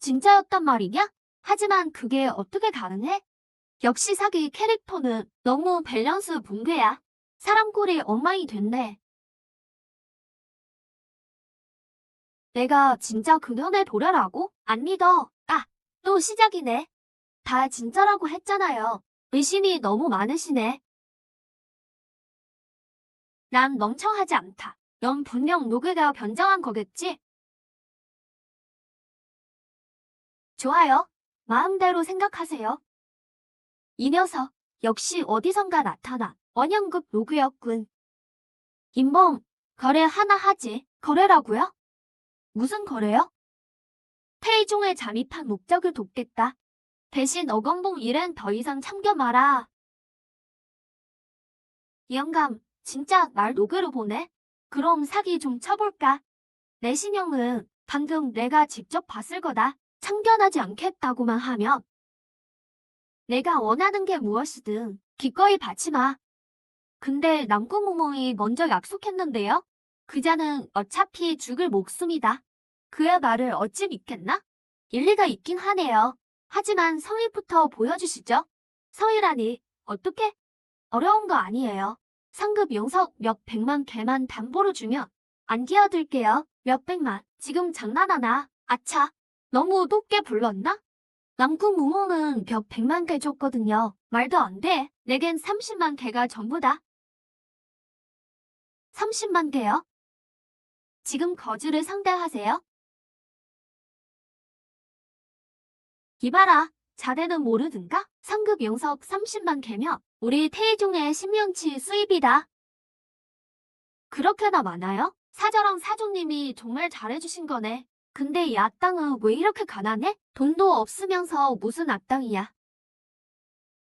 진짜였단 말이냐? 하지만 그게 어떻게 가능해? 역시 사기 캐릭터는 너무 밸런스 붕괴야. 사람 꼴이 엉망이 됐네. 내가 진짜 그년의 도래라고? 안 믿어. 아, 또 시작이네. 다 진짜라고 했잖아요. 의심이 너무 많으시네. 난 멍청하지 않다. 넌 분명 노그가 변장한 거겠지? 좋아요. 마음대로 생각하세요. 이 녀석, 역시 어디선가 나타나. 원형급 로그였군. 임봉, 거래 하나 하지. 거래라고요? 무슨 거래요? 태이종에 잠입한 목적을 돕겠다. 대신 어건봉 일은 더 이상 참겨 마라. 이 영감, 진짜 날 노그로 보네? 그럼 사기 좀 쳐볼까? 내 신용은 방금 내가 직접 봤을 거다. 참견하지 않겠다고만 하면 내가 원하는 게 무엇이든 기꺼이 바치마. 근데 남궁무몽이 먼저 약속했는데요? 그자는 어차피 죽을 목숨이다. 그의 말을 어찌 믿겠나? 일리가 있긴 하네요. 하지만 성의부터 보여주시죠. 성의라니 어떻게? 어려운 거 아니에요. 상급 영석 몇 백만 개만 담보로 주면 안 끼어들게요. 몇 백만. 지금 장난하나? 아차. 너무 높게 불렀나? 남궁 무몽은 벽 100만 개 줬거든요. 말도 안 돼. 내겐 30만 개가 전부다. 30만 개요? 지금 거주를 상대하세요? 이봐라. 자네는 모르든가? 상급 영석 30만 개면 우리 태이종의 신명치 수입이다. 그렇게나 많아요? 사저랑 사종님이 정말 잘해주신 거네. 근데 이 악당은 왜 이렇게 가난해? 돈도 없으면서 무슨 악당이야.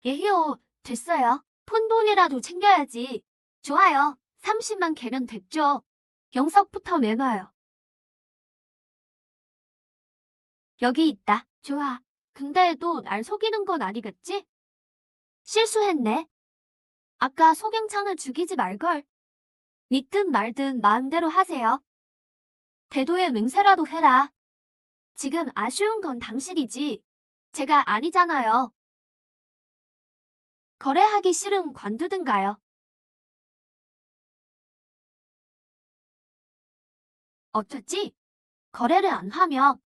예히요, 됐어요. 푼돈이라도 챙겨야지. 좋아요. 30만 개면 됐죠. 영석부터 내놔요. 여기 있다. 좋아. 근데 또 날 속이는 건 아니겠지? 실수했네. 아까 소경창을 죽이지 말걸. 믿든 말든 마음대로 하세요. 대도의 맹세라도 해라. 지금 아쉬운 건 당신이지. 제가 아니잖아요. 거래하기 싫음 관두든가요. 어쩌지? 거래를 안 하면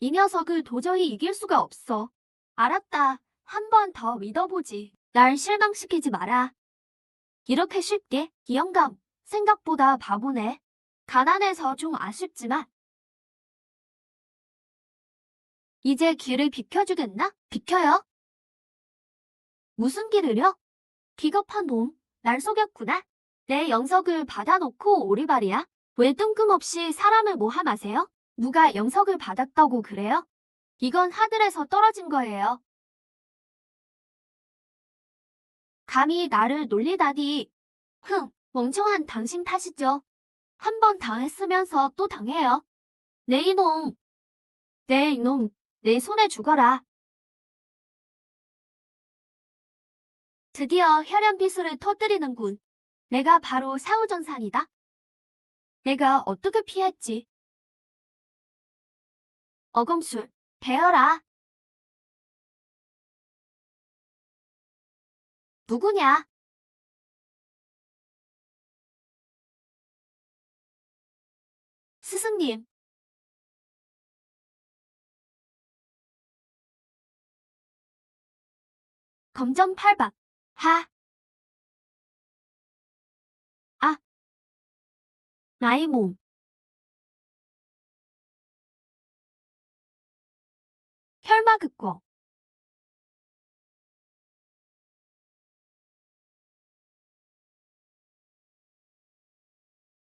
이 녀석을 도저히 이길 수가 없어. 알았다. 한 번 더 믿어보지. 날 실망시키지 마라. 이렇게 쉽게? 이 영감, 생각보다 바보네. 가난해서 좀 아쉽지만 이제 길을 비켜주겠나? 비켜요? 무슨 길을요? 비겁한 놈, 날 속였구나. 내 영석을 받아놓고 오리발이야? 왜 뜬금없이 사람을 모함하세요? 누가 영석을 받았다고 그래요? 이건 하늘에서 떨어진 거예요. 감히 나를 놀리다니. 멍청한 당신 탓이죠. 한 번 당했으면서 또 당해요. 내 이놈, 내 이놈, 내 손에 죽어라. 드디어 혈연 비수를 터뜨리는군. 내가 바로 사우전산이다. 내가 어떻게 피했지? 어검술, 배어라. 누구냐? 스승님, 검전 팔박. 하. 아. 나의 몸. 혈마극고.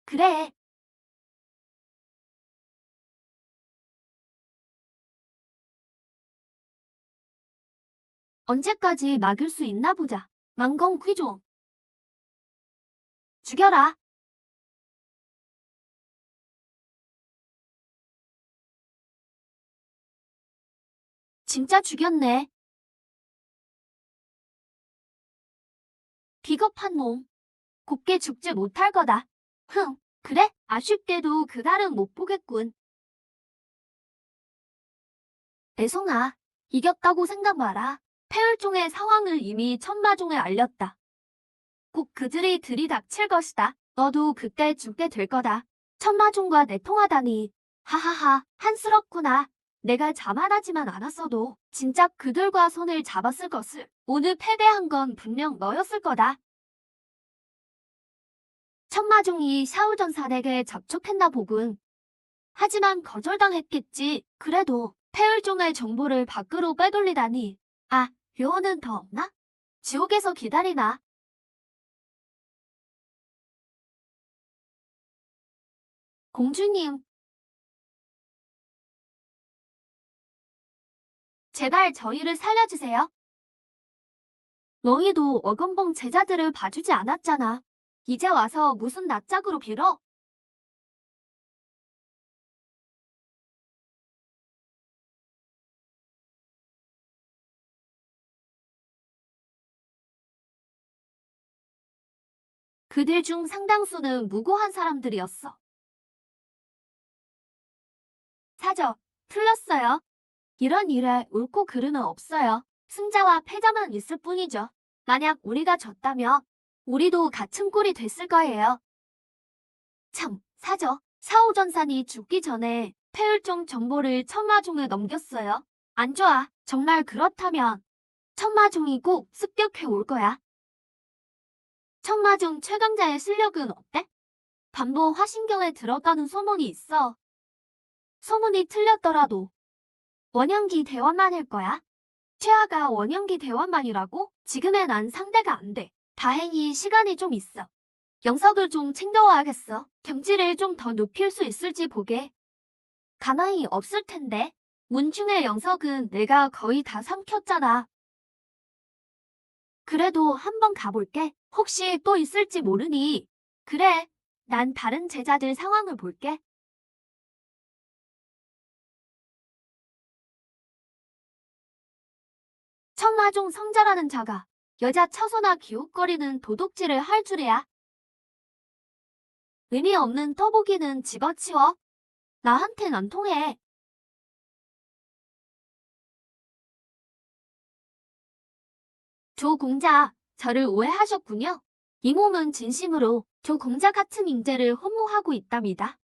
그래. 언제까지 막을 수 있나 보자. 망공귀종. 죽여라. 진짜 죽였네. 비겁한 놈. 곱게 죽지 못할 거다. 흥, 그래? 아쉽게도 그날은 못 보겠군. 애송아, 이겼다고 생각 마라. 폐혈종의 상황을 이미 천마종에 알렸다. 꼭 그들이 들이닥칠 것이다. 너도 그때 죽게 될 거다. 천마종과 내통하다니. 하하하, 한스럽구나. 내가 자만하지만 않았어도 진작 그들과 손을 잡았을 것을. 오늘 패배한 건 분명 너였을 거다. 천마종이 샤오전산에게 접촉했나 보군. 하지만 거절당했겠지. 그래도 폐혈종의 정보를 밖으로 빼돌리다니. 아, 요원은 더 없나? 지옥에서 기다리나? 공주님, 제발 저희를 살려주세요. 너희도 어금봉 제자들을 봐주지 않았잖아. 이제 와서 무슨 낯짝으로 빌어? 그들 중 상당수는 무고한 사람들이었어. 사저, 틀렸어요. 이런 일에 옳고 그르는 없어요. 승자와 패자만 있을 뿐이죠. 만약 우리가 졌다면 우리도 같은 꼴이 됐을 거예요. 참, 사저. 사오전산이 죽기 전에 폐혈종 정보를 천마종에 넘겼어요. 안 좋아. 정말 그렇다면 천마종이 꼭 습격해 올 거야. 천마종 최강자의 실력은 어때? 반보 화신경에 들었다는 소문이 있어. 소문이 틀렸더라도 원형기 대원만일 거야. 최하가 원형기 대원만이라고? 지금의 난 상대가 안 돼. 다행히 시간이 좀 있어. 영석을 좀 챙겨와야겠어. 경지를 좀 더 높일 수 있을지 보게. 가만히 없을 텐데. 문중의 영석은 내가 거의 다 삼켰잖아. 그래도 한번 가볼게. 혹시 또 있을지 모르니. 그래, 난 다른 제자들 상황을 볼게. 천마종 성자라는 자가 여자 처소나 기웃거리는 도둑질을 할 줄이야. 의미 없는 떠보기는 집어치워. 나한텐 안 통해. 조 공자, 저를 오해하셨군요. 이 몸은 진심으로 조 공자 같은 인재를 허무하고 있답니다.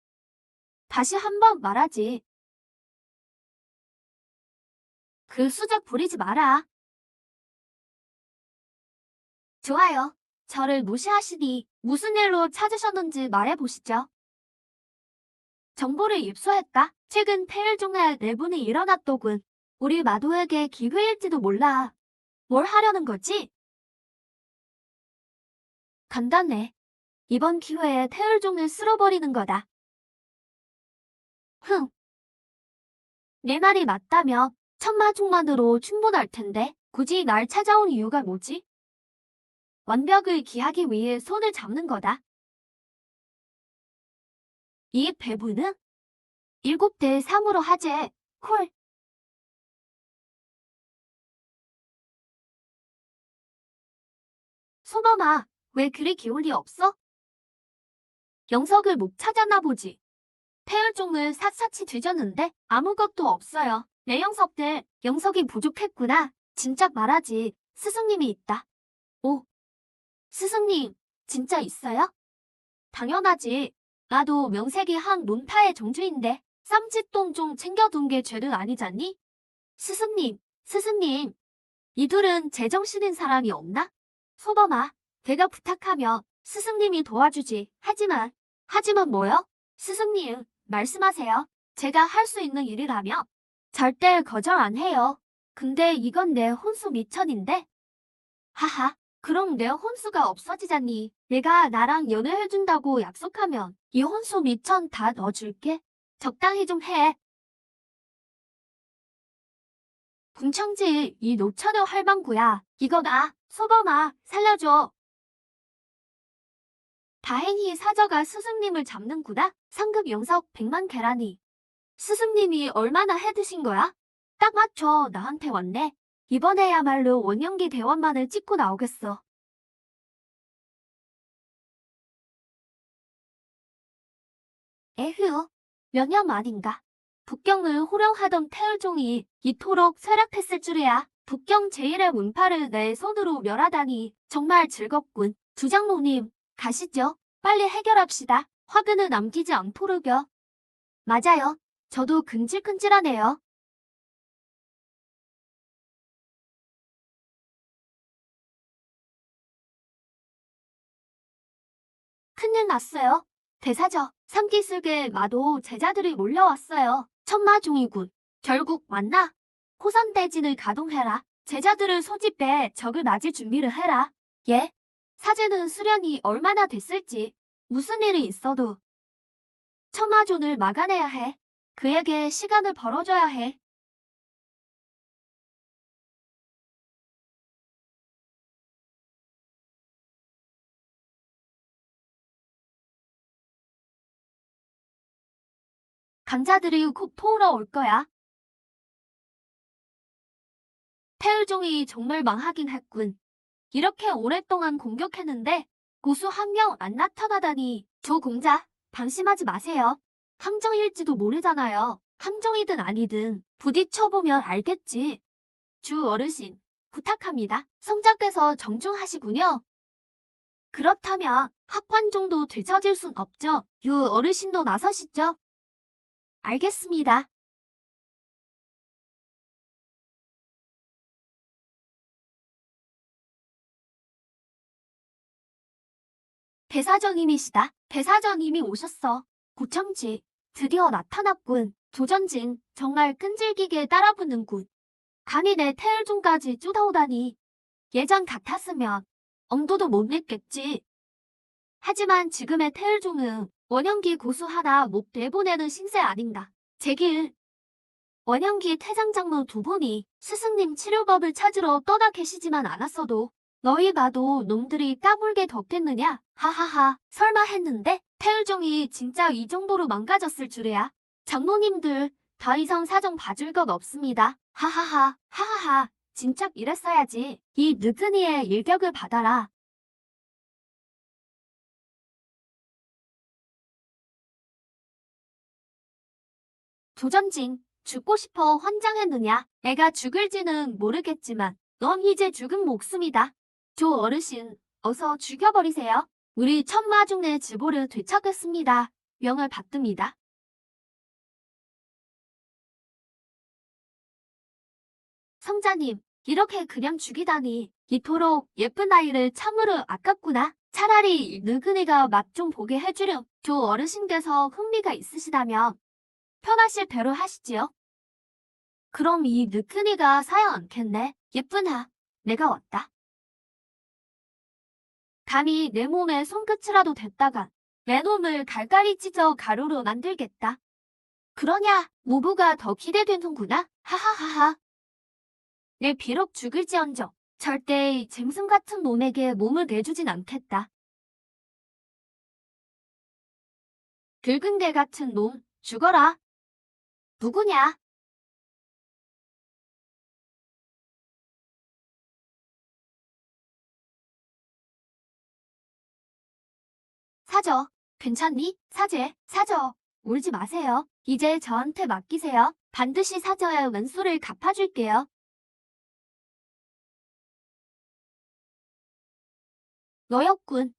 다시 한번 말하지. 그 수작 부리지 마라. 좋아요. 저를 무시하시니 무슨 일로 찾으셨는지 말해보시죠. 정보를 입수했다. 최근 폐일종의 내분이 일어났더군. 우리 마도에게 기회일지도 몰라. 뭘 하려는 거지? 간단해. 이번 기회에 태을종을 쓸어버리는 거다. 흥. 내 말이 맞다며 천마종만으로 충분할 텐데 굳이 날 찾아온 이유가 뭐지? 완벽을 기하기 위해 손을 잡는 거다. 이 배부는 7대 3으로 하재. 콜. 소범아, 왜 그리 기운이 없어? 영석을 못 찾았나 보지. 태을종을 샅샅이 뒤졌는데 아무것도 없어요. 내 영석들, 영석이 부족했구나. 진작 말하지. 스승님이 있다. 오, 스승님, 진짜 있어요? 당연하지. 나도 명색이 한 논파의 종주인데 쌈짓돈 좀 챙겨둔 게 죄는 아니잖니? 스승님, 스승님. 이 둘은 제정신인 사람이 없나? 소범아, 내가 부탁하면 스승님이 도와주지. 하지만 뭐요? 스승님, 말씀하세요. 제가 할 수 있는 일이라며 절대 거절 안 해요. 근데 이건 내 혼수 미천인데? 하하, 그럼 내 혼수가 없어지잖니. 내가 나랑 연애해준다고 약속하면 이 혼수 미천 다 넣어줄게. 적당히 좀 해. 궁청지, 이 노처녀 할망구야. 이거다. 소범아, 살려줘. 다행히 사저가 스승님을 잡는구나. 상급 영석 100만 계란이. 스승님이 얼마나 해드신 거야? 딱 맞춰 나한테 왔네. 이번에야말로 원영기 대원만을 찍고 나오겠어. 에휴, 몇 년 만인가. 북경을 호령하던 태을종이 이토록 쇠락했을 줄이야. 북경 제1의 문파를 내 손으로 멸하다니 정말 즐겁군. 주장로님, 가시죠. 빨리 해결합시다. 화근을 남기지 않도록요. 맞아요. 저도 근질근질하네요. 큰일 났어요. 대사저, 삼기슭에 마도 제자들이 몰려왔어요. 천마종이군. 결국 만나. 호선대진을 가동해라. 제자들을 소집해 적을 맞을 준비를 해라. 예? 사제는 수련이 얼마나 됐을지 무슨 일이 있어도 천마존을 막아내야 해. 그에게 시간을 벌어줘야 해. 강자들이 곧 포우러 올 거야. 태을종이 정말 망하긴 했군. 이렇게 오랫동안 공격했는데 고수 한 명 안 나타나다니. 조공자, 방심하지 마세요. 함정일지도 모르잖아요. 함정이든 아니든 부딪혀보면 알겠지. 주 어르신, 부탁합니다. 성자께서 정중하시군요. 그렇다면 학관종도 되처질 순 없죠. 유 어르신도 나서시죠. 알겠습니다. 배사장님이시다. 배사장님이 오셨어. 고청지, 드디어 나타났군. 조전진, 정말 끈질기게 따라붙는군. 감히 내 태을종까지 쫓아오다니. 예전 같았으면 엄두도 못 냈겠지. 하지만 지금의 태을종은 원영기 고수 하나 못 내보내는 신세 아닌가. 제길, 원영기 태장장로 두 분이 스승님 치료법을 찾으러 떠나 계시지만 않았어도 너희 봐도 놈들이 까불게 덕겠느냐? 하하하, 설마 했는데 태을종이 진짜 이 정도로 망가졌을 줄이야. 장모님들, 더 이상 사정 봐줄 것 없습니다. 하하하, 하하하, 진작 이랬어야지. 이 느그니의 일격을 받아라. 조전징, 죽고 싶어 환장했느냐? 애가 죽을지는 모르겠지만 넌 이제 죽은 목숨이다. 조 어르신, 어서 죽여버리세요. 우리 천마중의 지보를 되찾겠습니다. 명을 받듭니다. 성자님, 이렇게 그냥 죽이다니 이토록 예쁜 아이를 참으로 아깝구나. 차라리 느그니가 맛 좀 보게 해주렴. 조 어르신께서 흥미가 있으시다면 편하실 대로 하시지요. 그럼 이 느그니가 사야 않겠네. 예쁜아, 내가 왔다. 감히 내 몸에 손끝이라도 댔다가 내 놈을 갈갈이 찢어 가루로 만들겠다. 그러냐, 무부가 더 기대되는구나. 하하하하. 내 비록 죽을지언정 절대 짐승 같은 놈에게 몸을 내주진 않겠다. 긁은 개 같은 놈, 죽어라. 누구냐? 사저, 괜찮니? 사저, 울지 마세요. 이제 저한테 맡기세요. 반드시 사저의 왼수를 갚아줄게요. 너였군.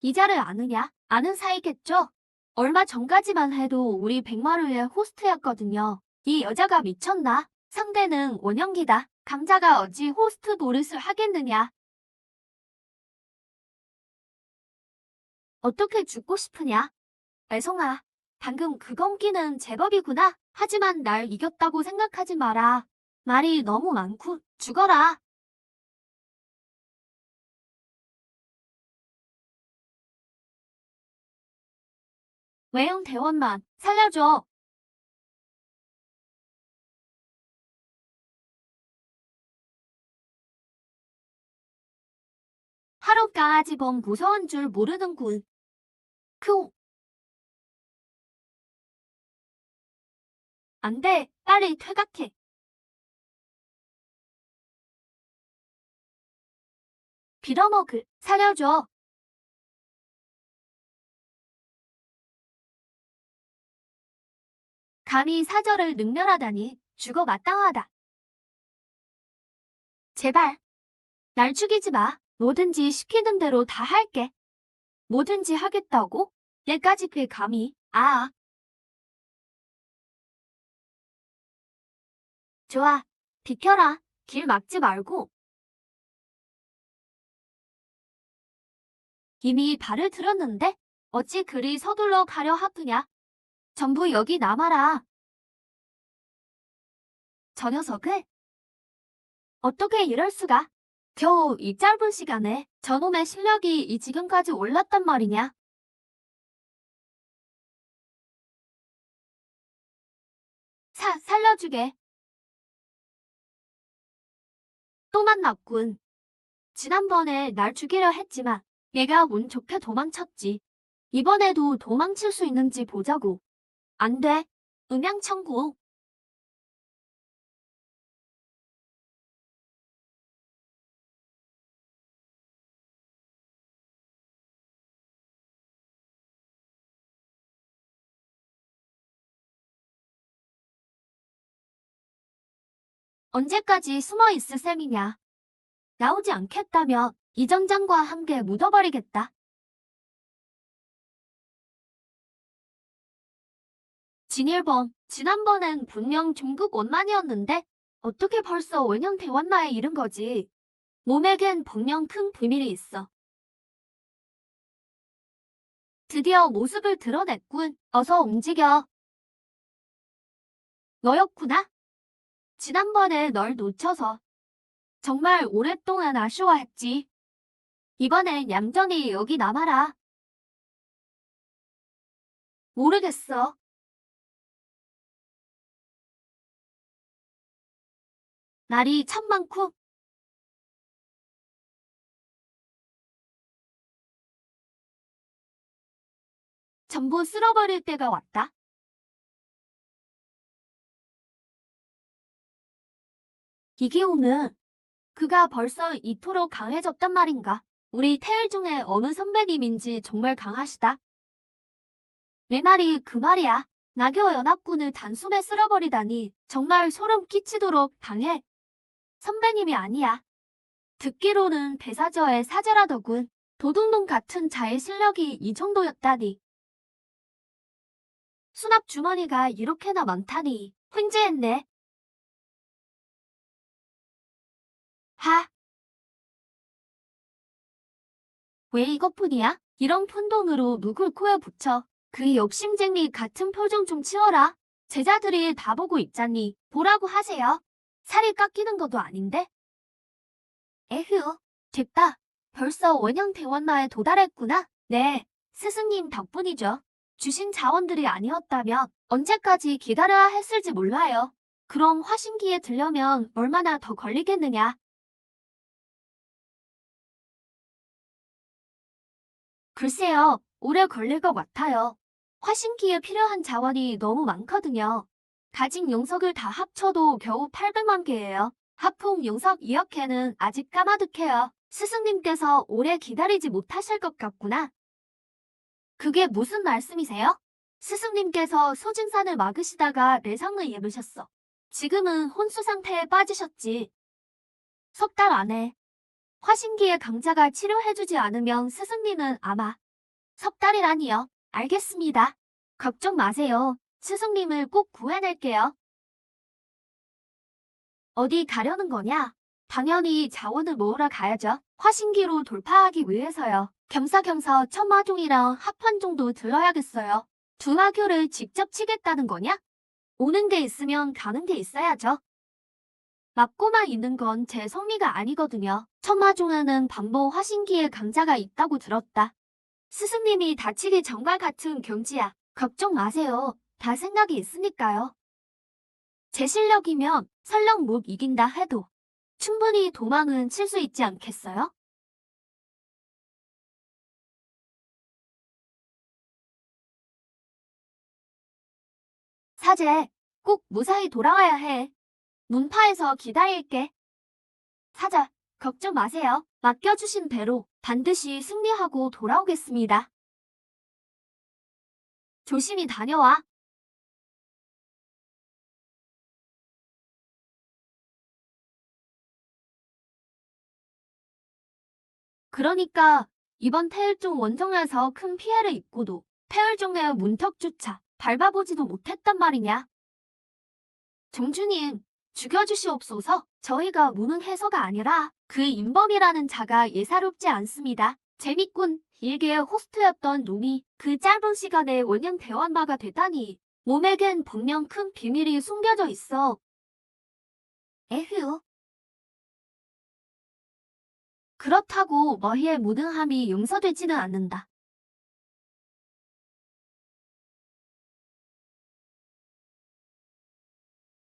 이자를 아느냐? 아는 사이겠죠? 얼마 전까지만 해도 우리 백마루의 호스트였거든요. 이 여자가 미쳤나? 상대는 원영기다. 강자가 어찌 호스트 노릇을 하겠느냐. 어떻게 죽고 싶으냐? 애송아, 방금 그 검기는 제법이구나. 하지만 날 이겼다고 생각하지 마라. 말이 너무 많고 죽어라. 외형 대원만 살려줘. 하루 강아지 범 무서운 줄 모르는군. 크, 안 돼. 빨리 퇴각해. 빌어먹을 살려줘. 감히 사절을 능멸하다니 죽어 마땅하다. 제발 날 죽이지 마. 뭐든지 시키는 대로 다 할게. 뭐든지 하겠다고? 얘까지 그 감히. 아, 좋아. 비켜라. 길 막지 말고. 이미 발을 들었는데 어찌 그리 서둘러 가려 하프냐. 전부 여기 남아라. 저 녀석을 어떻게 이럴 수가. 겨우 이 짧은 시간에 저놈의 실력이 이 지금까지 올랐단 말이냐. 살려주게. 또 만났군. 지난번에 날 죽이려 했지만 얘가 운 좋게 도망쳤지. 이번에도 도망칠 수 있는지 보자고. 안 돼. 음양천국. 언제까지 숨어 있을 셈이냐. 나오지 않겠다며 이 전장과 함께 묻어버리겠다. 진일범, 지난번엔 분명 중국 원만이었는데 어떻게 벌써 원형 대원마에 이른 거지. 몸에겐 분명 큰 비밀이 있어. 드디어 모습을 드러냈군. 어서 움직여. 너였구나. 지난번에 널 놓쳐서 정말 오랫동안 아쉬워했지. 이번엔 얌전히 여기 남아라. 모르겠어. 날이 참 많고 전부 쓸어버릴 때가 왔다. 이기호는 그가 벌써 이토록 강해졌단 말인가. 우리 태일 중에 어느 선배님인지 정말 강하시다. 내 말이 그 말이야. 나교 연합군을 단숨에 쓸어버리다니 정말 소름 끼치도록 강해. 선배님이 아니야. 듣기로는 배사저의 사제라더군. 도둑놈 같은 자의 실력이 이 정도였다니. 수납 주머니가 이렇게나 많다니. 횡재했네. 하, 왜 이것뿐이야? 이런 푼돈으로 누굴 코에 붙여. 그 욕심쟁이 같은 표정 좀 치워라. 제자들이 다 보고 있잖니. 보라고 하세요. 살이 깎이는 것도 아닌데. 에휴, 됐다. 벌써 원형 대원마에 도달했구나. 네, 스승님 덕분이죠. 주신 자원들이 아니었다면 언제까지 기다려야 했을지 몰라요. 그럼 화신기에 들려면 얼마나 더 걸리겠느냐. 글쎄요, 오래 걸릴 것 같아요. 화신기에 필요한 자원이 너무 많거든요. 가진 용석을 다 합쳐도 겨우 800만 개예요. 하풍 용석 2억 개는 아직 까마득해요. 스승님께서 오래 기다리지 못하실 것 같구나. 그게 무슨 말씀이세요? 스승님께서 소진산을 막으시다가 내상을 입으셨어. 지금은 혼수 상태에 빠지셨지. 석 달 안에 화신기의 강자가 치료해주지 않으면 스승님은 아마 석 달이라니요. 알겠습니다. 걱정 마세요. 스승님을 꼭 구해낼게요. 어디 가려는 거냐? 당연히 자원을 모으러 가야죠. 화신기로 돌파하기 위해서요. 겸사겸사 천마종이랑 합판종도 들어야겠어요. 두 화교를 직접 치겠다는 거냐? 오는 게 있으면 가는 게 있어야죠. 맞고만 있는 건 제 성미가 아니거든요. 천마종에는 반복 화신기의 강자가 있다고 들었다. 스승님이 다치기 정말 같은 경지야. 걱정 마세요. 다 생각이 있으니까요. 제 실력이면 설령 못 이긴다 해도 충분히 도망은 칠 수 있지 않겠어요? 사제, 꼭 무사히 돌아와야 해. 문파에서 기다릴게. 사자, 걱정 마세요. 맡겨주신 대로 반드시 승리하고 돌아오겠습니다. 조심히 다녀와. 그러니까 이번 태일종 원정에서 큰 피해를 입고도 태일종의 문턱조차 밟아보지도 못했단 말이냐. 종주님, 죽여주시옵소서. 저희가 무능해서가 아니라 그 인범이라는 자가 예사롭지 않습니다. 재밌군. 일개의 호스트였던 놈이 그 짧은 시간에 원형 대원마가 되다니. 몸에겐 분명 큰 비밀이 숨겨져 있어. 에휴. 그렇다고 너희의 무능함이 용서되지는 않는다.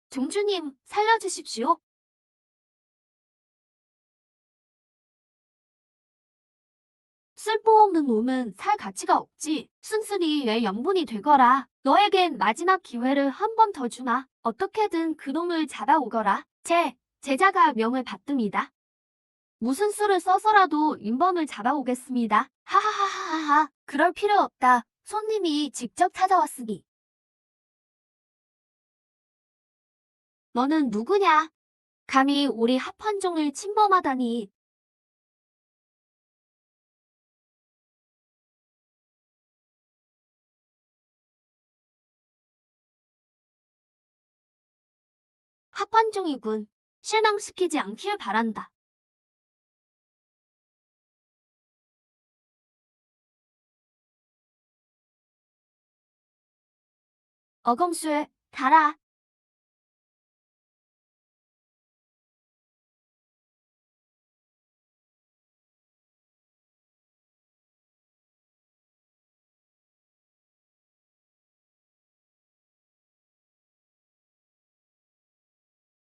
종주님, 살려주십시오. 쓸모없는 놈은 살 가치가 없지. 순순히 내 영분이 되거라. 너에겐 마지막 기회를 한 번 더 주마. 어떻게든 그놈을 잡아오거라. 제자가 명을 받듭니다. 무슨 수를 써서라도 인범을 잡아오겠습니다. 하하하하하. 그럴 필요 없다. 손님이 직접 찾아왔으니. 너는 누구냐? 감히 우리 합판종을 침범하다니. 합판종이군. 실망시키지 않길 바란다. 어검술, 가라.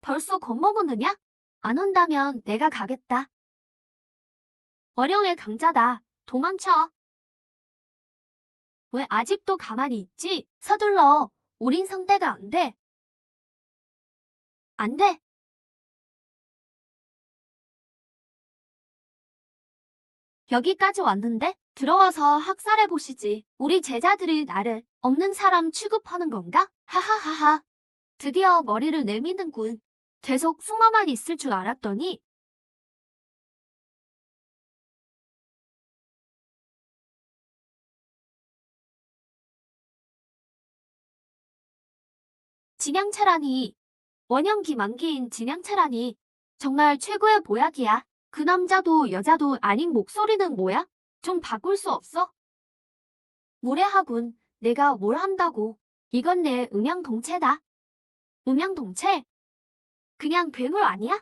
벌써 겁먹었느냐? 안 온다면 내가 가겠다. 어령의 강자다. 도망쳐. 왜 아직도 가만히 있지? 서둘러. 우린 상대가 안 돼. 안 돼. 여기까지 왔는데? 들어와서 학살해 보시지. 우리 제자들이 나를 없는 사람 취급하는 건가? 하하하하. 드디어 머리를 내미는군. 계속 숨어만 있을 줄 알았더니 진양차라니. 원형기 만기인 진양차라니. 정말 최고의 보약이야. 그 남자도 여자도 아닌 목소리는 뭐야? 좀 바꿀 수 없어? 무례하군. 내가 뭘 한다고. 이건 내 음양동체다. 음양동체? 그냥 괴물 아니야?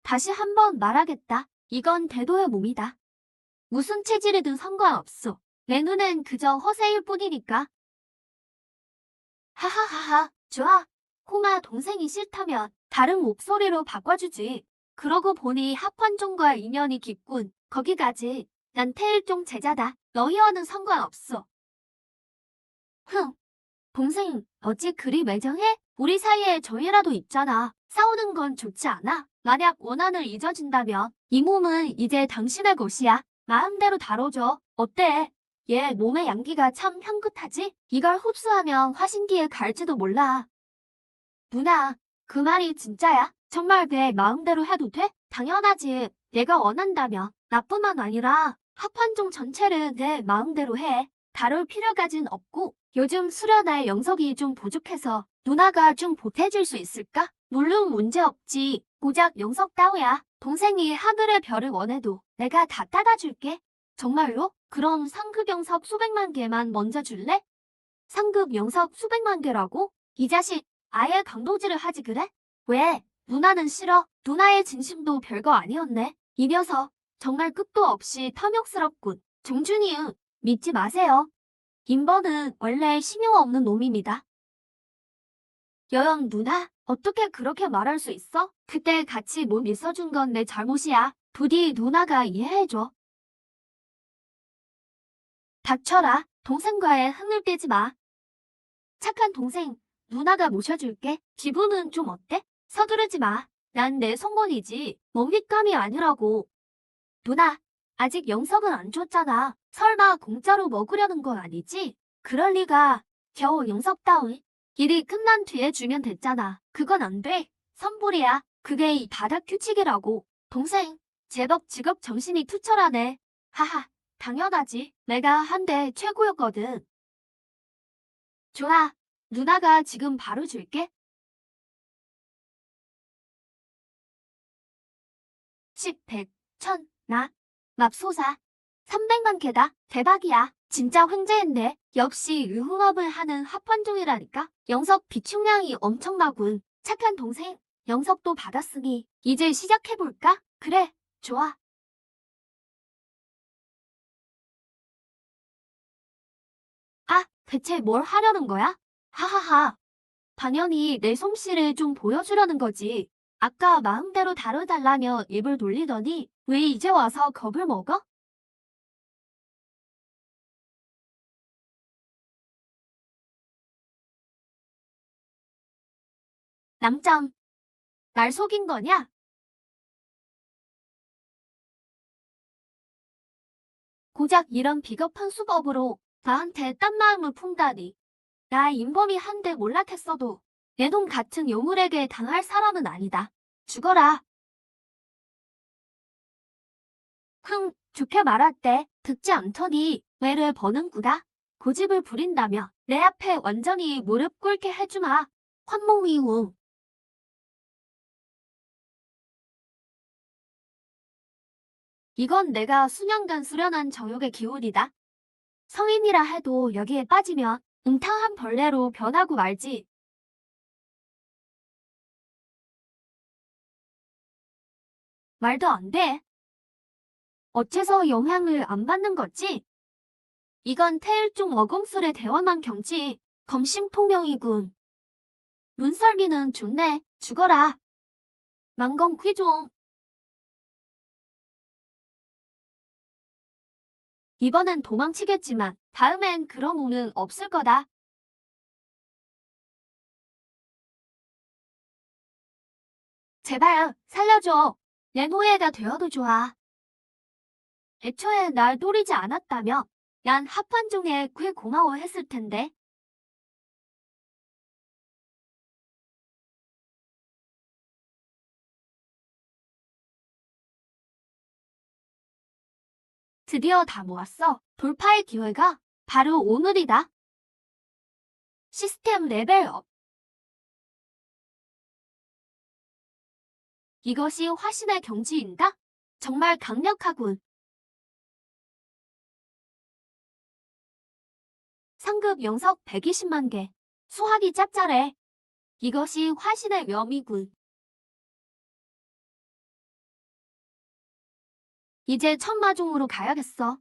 다시 한번 말하겠다. 이건 대도의 몸이다. 무슨 체질이든 상관없어. 내 눈엔 그저 허세일 뿐이니까. 하하하하, 좋아. 홍아 동생이 싫다면 다른 목소리로 바꿔주지. 그러고 보니 합환종과 인연이 깊군. 거기까지. 난 태일종 제자다. 너희와는 상관없어. 흥, 동생, 어찌 그리 매정해? 우리 사이에 저희라도 있잖아. 싸우는 건 좋지 않아. 만약 원한을 잊어준다면 이 몸은 이제 당신의 것이야. 마음대로 다뤄줘. 어때? 얘 몸의 양기가 참 향긋하지? 이걸 흡수하면 화신기에 갈지도 몰라. 누나, 그 말이 진짜야? 정말 내 마음대로 해도 돼? 당연하지. 내가 원한다면 나뿐만 아니라 합판종 전체를 내 마음대로 해. 다룰 필요까진 없고 요즘 수련할 영석이 좀 부족해서 누나가 좀 보태줄 수 있을까? 물론 문제 없지. 고작 영석 따위야. 동생이 하늘의 별을 원해도 내가 다 따다 줄게. 정말로? 그럼 상급 영석 수백만 개만 먼저 줄래? 상급 영석 수백만 개라고? 이 자식 아예 강도질을 하지 그래? 왜? 누나는 싫어. 누나의 진심도 별거 아니었네. 이 녀석 정말 끝도 없이 탐욕스럽군. 종준이응 믿지 마세요. 임번은 원래 신용 없는 놈입니다. 여영 누나, 어떻게 그렇게 말할 수 있어? 그때 같이 못 있어준 건 내 잘못이야. 부디 누나가 이해해줘. 닥쳐라. 동생과의 흥을 떼지 마. 착한 동생, 누나가 모셔줄게. 기분은 좀 어때? 서두르지 마. 난 내 성건이지. 먹잇감이 아니라고. 누나, 아직 영석은 안 줬잖아. 설마 공짜로 먹으려는 건 아니지? 그럴 리가. 겨우 영석 따위. 일이 끝난 뒤에 주면 됐잖아. 그건 안 돼. 선불이야. 그게 이 바닥 규칙이라고. 동생, 제법 직업 정신이 투철하네. 하하, 당연하지. 내가 한때 최고였거든. 좋아. 누나가 지금 바로 줄게. 10, 100, 1000, 나. 맙소사. 300만 개다. 대박이야. 진짜 횡재했네. 역시 유흥업을 하는 합판종이라니까. 영석 비축량이 엄청나군. 착한 동생. 영석도 받았으니 이제 시작해볼까? 그래, 좋아. 아, 대체 뭘 하려는 거야? 하하하. 당연히 내 솜씨를 좀 보여주려는 거지. 아까 마음대로 다뤄달라며 입을 돌리더니 왜 이제 와서 겁을 먹어? 남장, 날 속인 거냐? 고작 이런 비겁한 수법으로 나한테 딴 마음을 품다니. 나 인범이 한데 몰락했어도 내 놈 같은 요물에게 당할 사람은 아니다. 죽어라. 좋게 말할때 듣지 않더니 왜를 버는구나. 고집을 부린다며 내 앞에 완전히 무릎 꿇게 해주마. 환몽이웅. 이건 내가 수년간 수련한 정욕의 기울이다. 성인이라 해도 여기에 빠지면 음탕한 벌레로 변하고 말지. 말도 안 돼. 어째서 영향을 안 받는 거지? 이건 태일종 어공술의 대원한 경지. 검심통명이군. 눈썰미는 좋네. 죽어라. 만검퀴종. 이번엔 도망치겠지만 다음엔 그런 운은 없을 거다. 제발 살려줘. 내 노예가 되어도 좋아. 애초에 날 노리지 않았다며 난 합판중에 꽤 고마워했을 텐데. 드디어 다 모았어. 돌파의 기회가 바로 오늘이다. 시스템 레벨업. 이것이 화신의 경지인가? 정말 강력하군. 상급 영석 120만 개. 수학이 짭짤해. 이것이 화신의 묘미군. 이제 천마종으로 가야겠어.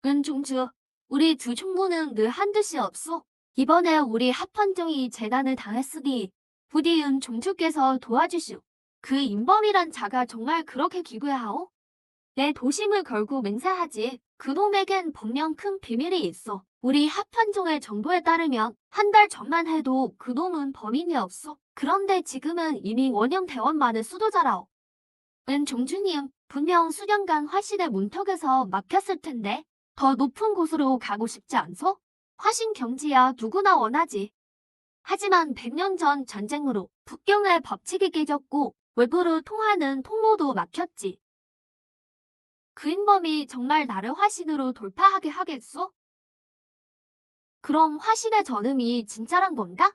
은종주, 우리 두 총무는 늘 한듯이 없소. 이번에 우리 합판종이 재난을 당했으니 부디 은종주께서 도와주시오. 그 인범이란 자가 정말 그렇게 기구해하오? 내 도심을 걸고 맹세하지. 그놈에겐 분명 큰 비밀이 있어. 우리 합판종의 정보에 따르면 한 달 전만 해도 그놈은 범인이 없어. 그런데 지금은 이미 원형 대원만의 수도자라오. 은종주님, 분명 수년간 화신의 문턱에서 막혔을 텐데 더 높은 곳으로 가고 싶지 않소? 화신 경지야 누구나 원하지. 하지만 100년 전 전쟁으로 북경의 법칙이 깨졌고 외부로 통하는 통로도 막혔지. 그 인범이 정말 나를 화신으로 돌파하게 하겠소? 그럼 화신의 전음이 진짜란 건가?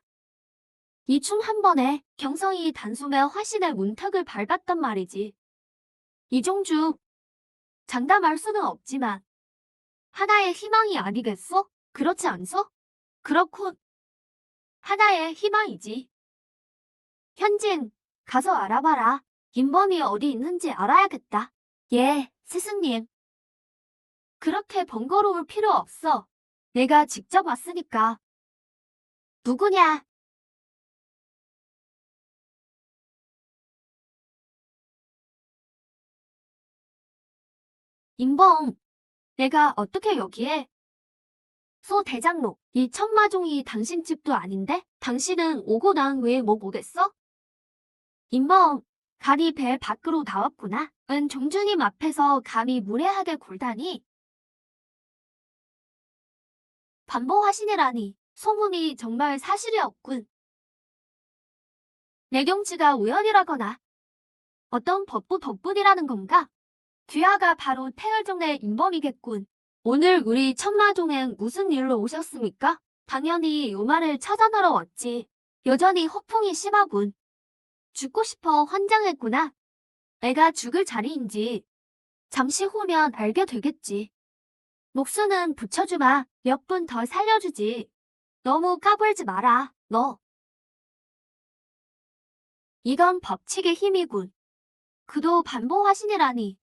이 중 한 번에 경성이 단숨에 화신의 문턱을 밟았단 말이지. 이종주, 장담할 수는 없지만 하나의 희망이 아니겠소? 그렇지 않소? 그렇군. 하나의 희망이지. 현진, 가서 알아봐라. 인범이 어디 있는지 알아야겠다. 예, 스승님. 그렇게 번거로울 필요 없어. 내가 직접 왔으니까. 누구냐? 인범, 내가 어떻게 여기에? 소 대장로, 이 천마종이 당신 집도 아닌데? 당신은 오고 난 후에 뭐 보겠어? 인범, 감히 배 밖으로 나왔구나. 은 종주님 앞에서 감히 무례하게 굴다니. 반보하시니라니, 소문이 정말 사실이었군. 내 경치가 우연이라거나 어떤 법부 덕분이라는 건가? 귀하가 바로 태열종의 인범이겠군. 오늘 우리 천마종엔 무슨 일로 오셨습니까? 당연히 요마를 찾아나러 왔지. 여전히 허풍이 심하군. 죽고 싶어 환장했구나. 내가 죽을 자리인지 잠시 후면 알게 되겠지. 목수는 붙여주마. 몇 분 더 살려주지. 너무 까불지 마라, 너. 이건 법칙의 힘이군. 그도 반보하시니라니.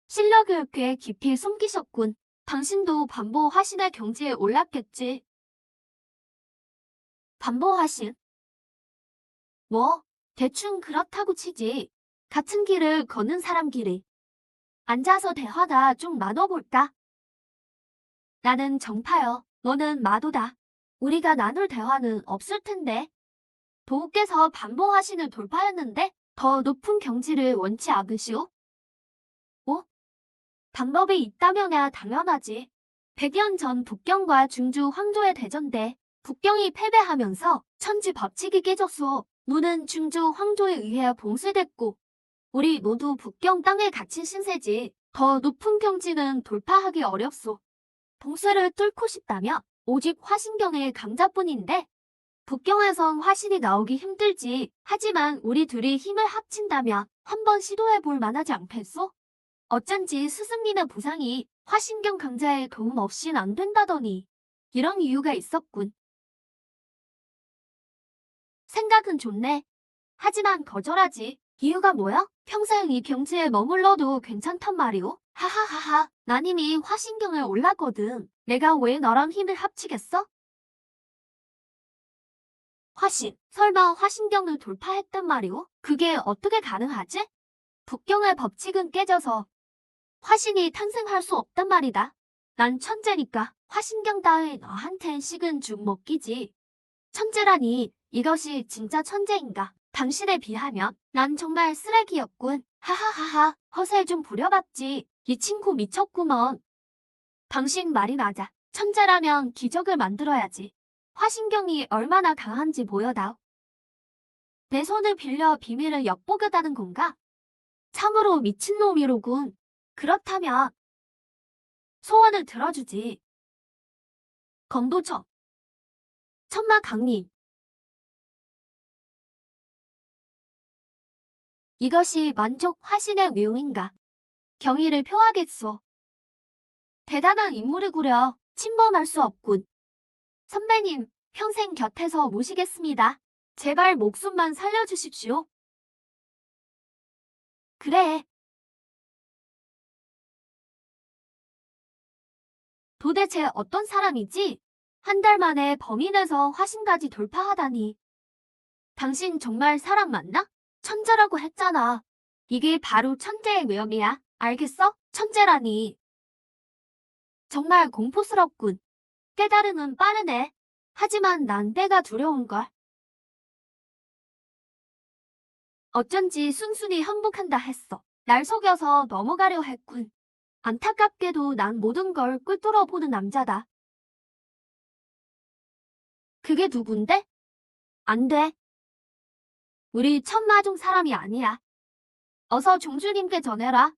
실력을 꽤 깊이 숨기셨군. 당신도 반보하신의 경지에 올랐겠지. 반보하신? 뭐, 대충 그렇다고 치지. 같은 길을 걷는 사람끼리. 앉아서 대화나 좀 나눠볼까? 나는 정파여, 너는 마도다. 우리가 나눌 대화는 없을 텐데. 도우께서 반보하신을 돌파했는데 더 높은 경지를 원치 않으시오? 뭐? 방법이 있다면야 당연하지. 100년 전 북경과 중주 황조의 대전 때 북경이 패배하면서 천지 법칙이 깨졌소. 누는 중주 황조에 의해 봉쇄됐고 우리 모두 북경 땅에 갇힌 신세지. 더 높은 경지는 돌파하기 어렵소. 봉쇄를 뚫고 싶다면 오직 화신경의 강자뿐인데 북경에선 화신이 나오기 힘들지. 하지만 우리 둘이 힘을 합친다면 한번 시도해볼 만하지 않겠소? 어쩐지 스승님의 부상이 화신경 강자의 도움 없인 안 된다더니 이런 이유가 있었군. 생각은 좋네. 하지만 거절하지. 이유가 뭐야? 평생 이 경지에 머물러도 괜찮단 말이오. 하하하하. 난 이미 화신경에 올랐거든. 내가 왜 너랑 힘을 합치겠어? 화신. 설마 화신경을 돌파했단 말이오? 그게 어떻게 가능하지? 북경의 법칙은 깨져서 화신이 탄생할 수 없단 말이다. 난 천재니까 화신경 따위 너한텐 식은 죽 먹기지. 천재라니 이것이 진짜 천재인가? 당신에 비하면 난 정말 쓰레기였군. 하하하하. 허세 좀 부려봤지. 이 친구 미쳤구먼. 당신 말이 맞아. 천재라면 기적을 만들어야지. 화신경이 얼마나 강한지 보여다오. 내 손을 빌려 비밀을 엿보겠다는 건가? 참으로 미친놈이로군. 그렇다면 소원을 들어주지. 검도처. 천마강림. 이것이 만족 화신의 내용인가? 경의를 표하겠소. 대단한 인물이구려. 침범할 수 없군. 선배님, 평생 곁에서 모시겠습니다. 제발 목숨만 살려주십시오. 그래. 도대체 어떤 사람이지? 한 달 만에 범인에서 화신까지 돌파하다니. 당신 정말 사람 맞나? 천재라고 했잖아. 이게 바로 천재의 외형이야. 알겠어? 천재라니. 정말 공포스럽군. 깨달음은 빠르네. 하지만 난 때가 두려운걸. 어쩐지 순순히 항복한다 했어. 날 속여서 넘어가려 했군. 안타깝게도 난 모든 걸 꿰뚫어 보는 남자다. 그게 누군데? 안 돼. 우리 천마종 사람이 아니야. 어서 종주님께 전해라.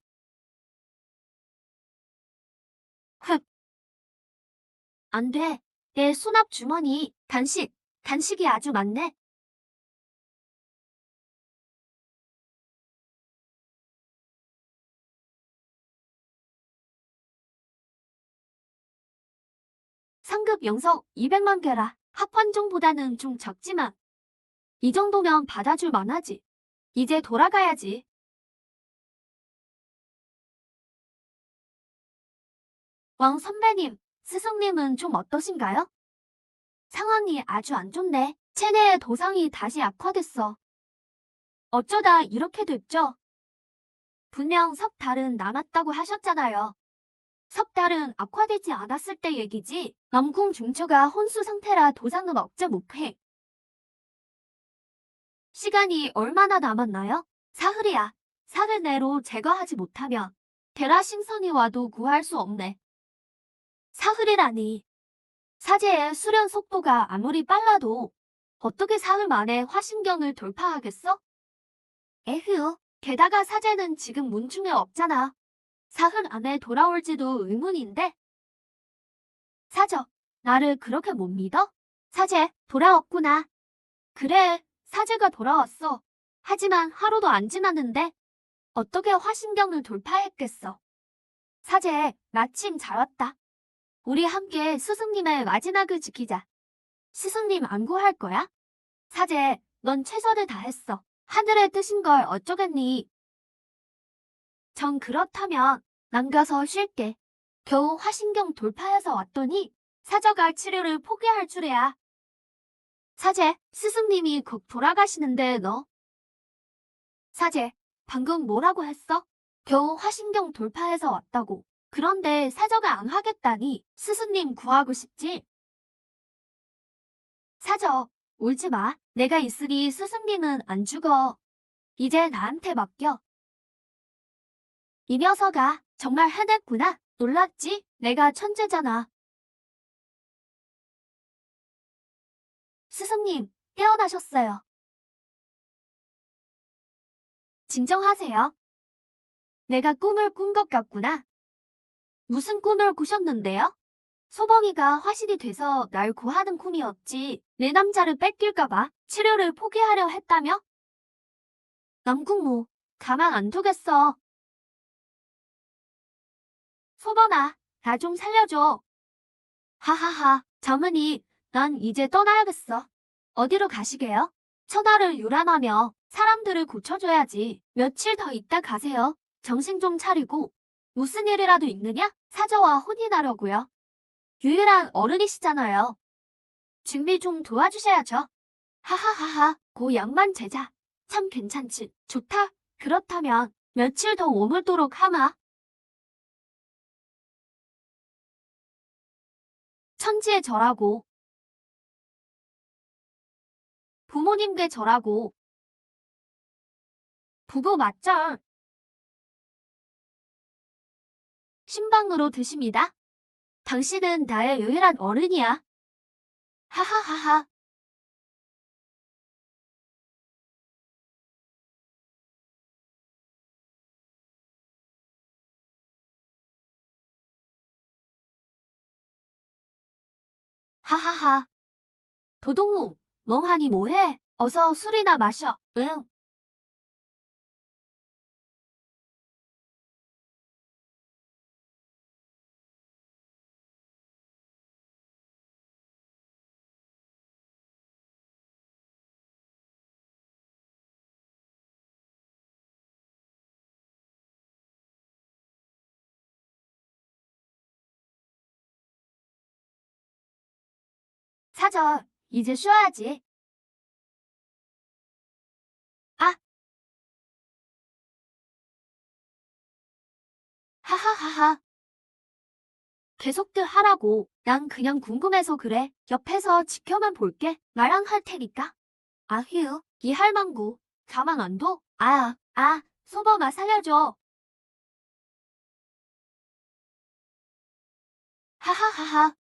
안 돼. 내 수납 주머니, 간식이 아주 많네. 상급 영석 200만 개라. 합환종보다는 좀 적지만 이 정도면 받아줄 만하지. 이제 돌아가야지. 왕 선배님, 스승님은 좀 어떠신가요? 상황이 아주 안 좋네. 체내의 도상이 다시 악화됐어. 어쩌다 이렇게 됐죠? 분명 석 달은 남았다고 하셨잖아요. 석 달은 악화되지 않았을 때 얘기지. 남궁 중추가 혼수 상태라 도상은 억제 못해. 시간이 얼마나 남았나요? 사흘이야. 사흘 내로 제거하지 못하면 게라 신선이 와도 구할 수 없네. 사흘이라니. 사제의 수련 속도가 아무리 빨라도 어떻게 사흘 만에 화신경을 돌파하겠어? 에휴, 게다가 사제는 지금 문중에 없잖아. 사흘 안에 돌아올지도 의문인데. 사저, 나를 그렇게 못 믿어? 사제, 돌아왔구나. 그래, 사제가 돌아왔어. 하지만 하루도 안 지났는데 어떻게 화신경을 돌파했겠어? 사제, 마침 잘 왔다. 우리 함께 스승님의 마지막을 지키자. 스승님 안 구할 거야? 사제, 넌 최선을 다했어. 하늘의 뜻인 걸 어쩌겠니? 정 그렇다면 난 가서 쉴게. 겨우 화신경 돌파해서 왔더니 사저가 치료를 포기할 줄이야. 사제, 스승님이 곧 돌아가시는데 너. 사제, 방금 뭐라고 했어? 겨우 화신경 돌파해서 왔다고. 그런데 사저가 안 하겠다니 스승님 구하고 싶지? 사저, 울지 마. 내가 있으니 스승님은 안 죽어. 이제 나한테 맡겨. 이 녀석아, 정말 해냈구나. 놀랐지? 내가 천재잖아. 스승님, 깨어나셨어요. 진정하세요. 내가 꿈을 꾼 것 같구나. 무슨 꿈을 꾸셨는데요? 소봉이가 화신이 돼서 날 구하는 꿈이었지. 내 남자를 뺏길까봐 치료를 포기하려 했다며? 남궁무, 가만 안 두겠어. 소범아, 나 좀 살려줘. 하하하, 저문이, 난 이제 떠나야겠어. 어디로 가시게요? 천하를 유람하며 사람들을 고쳐줘야지. 며칠 더 있다 가세요. 정신 좀 차리고. 무슨 일이라도 있느냐? 사저와 혼인하려고요. 유일한 어른이시잖아요. 준비 좀 도와주셔야죠. 하하하하, 고 양만 제자. 참 괜찮지. 좋다. 그렇다면 며칠 더 머물도록 하마. 천지에 절하고 부모님께 절하고 부부 맞절 신방으로 드십니다. 당신은 나의 유일한 어른이야. 하하하하. 하하하. 도동무, 멍하니 뭐해? 어서 술이나 마셔. 응. 사저, 이제 쉬어야지. 아, 하하하하. 계속들 하라고. 난 그냥 궁금해서 그래. 옆에서 지켜만 볼게. 나랑 할 테니까. 아휴, 이 할망구. 가만 안 둬? 소범아 살려줘. 하하하하.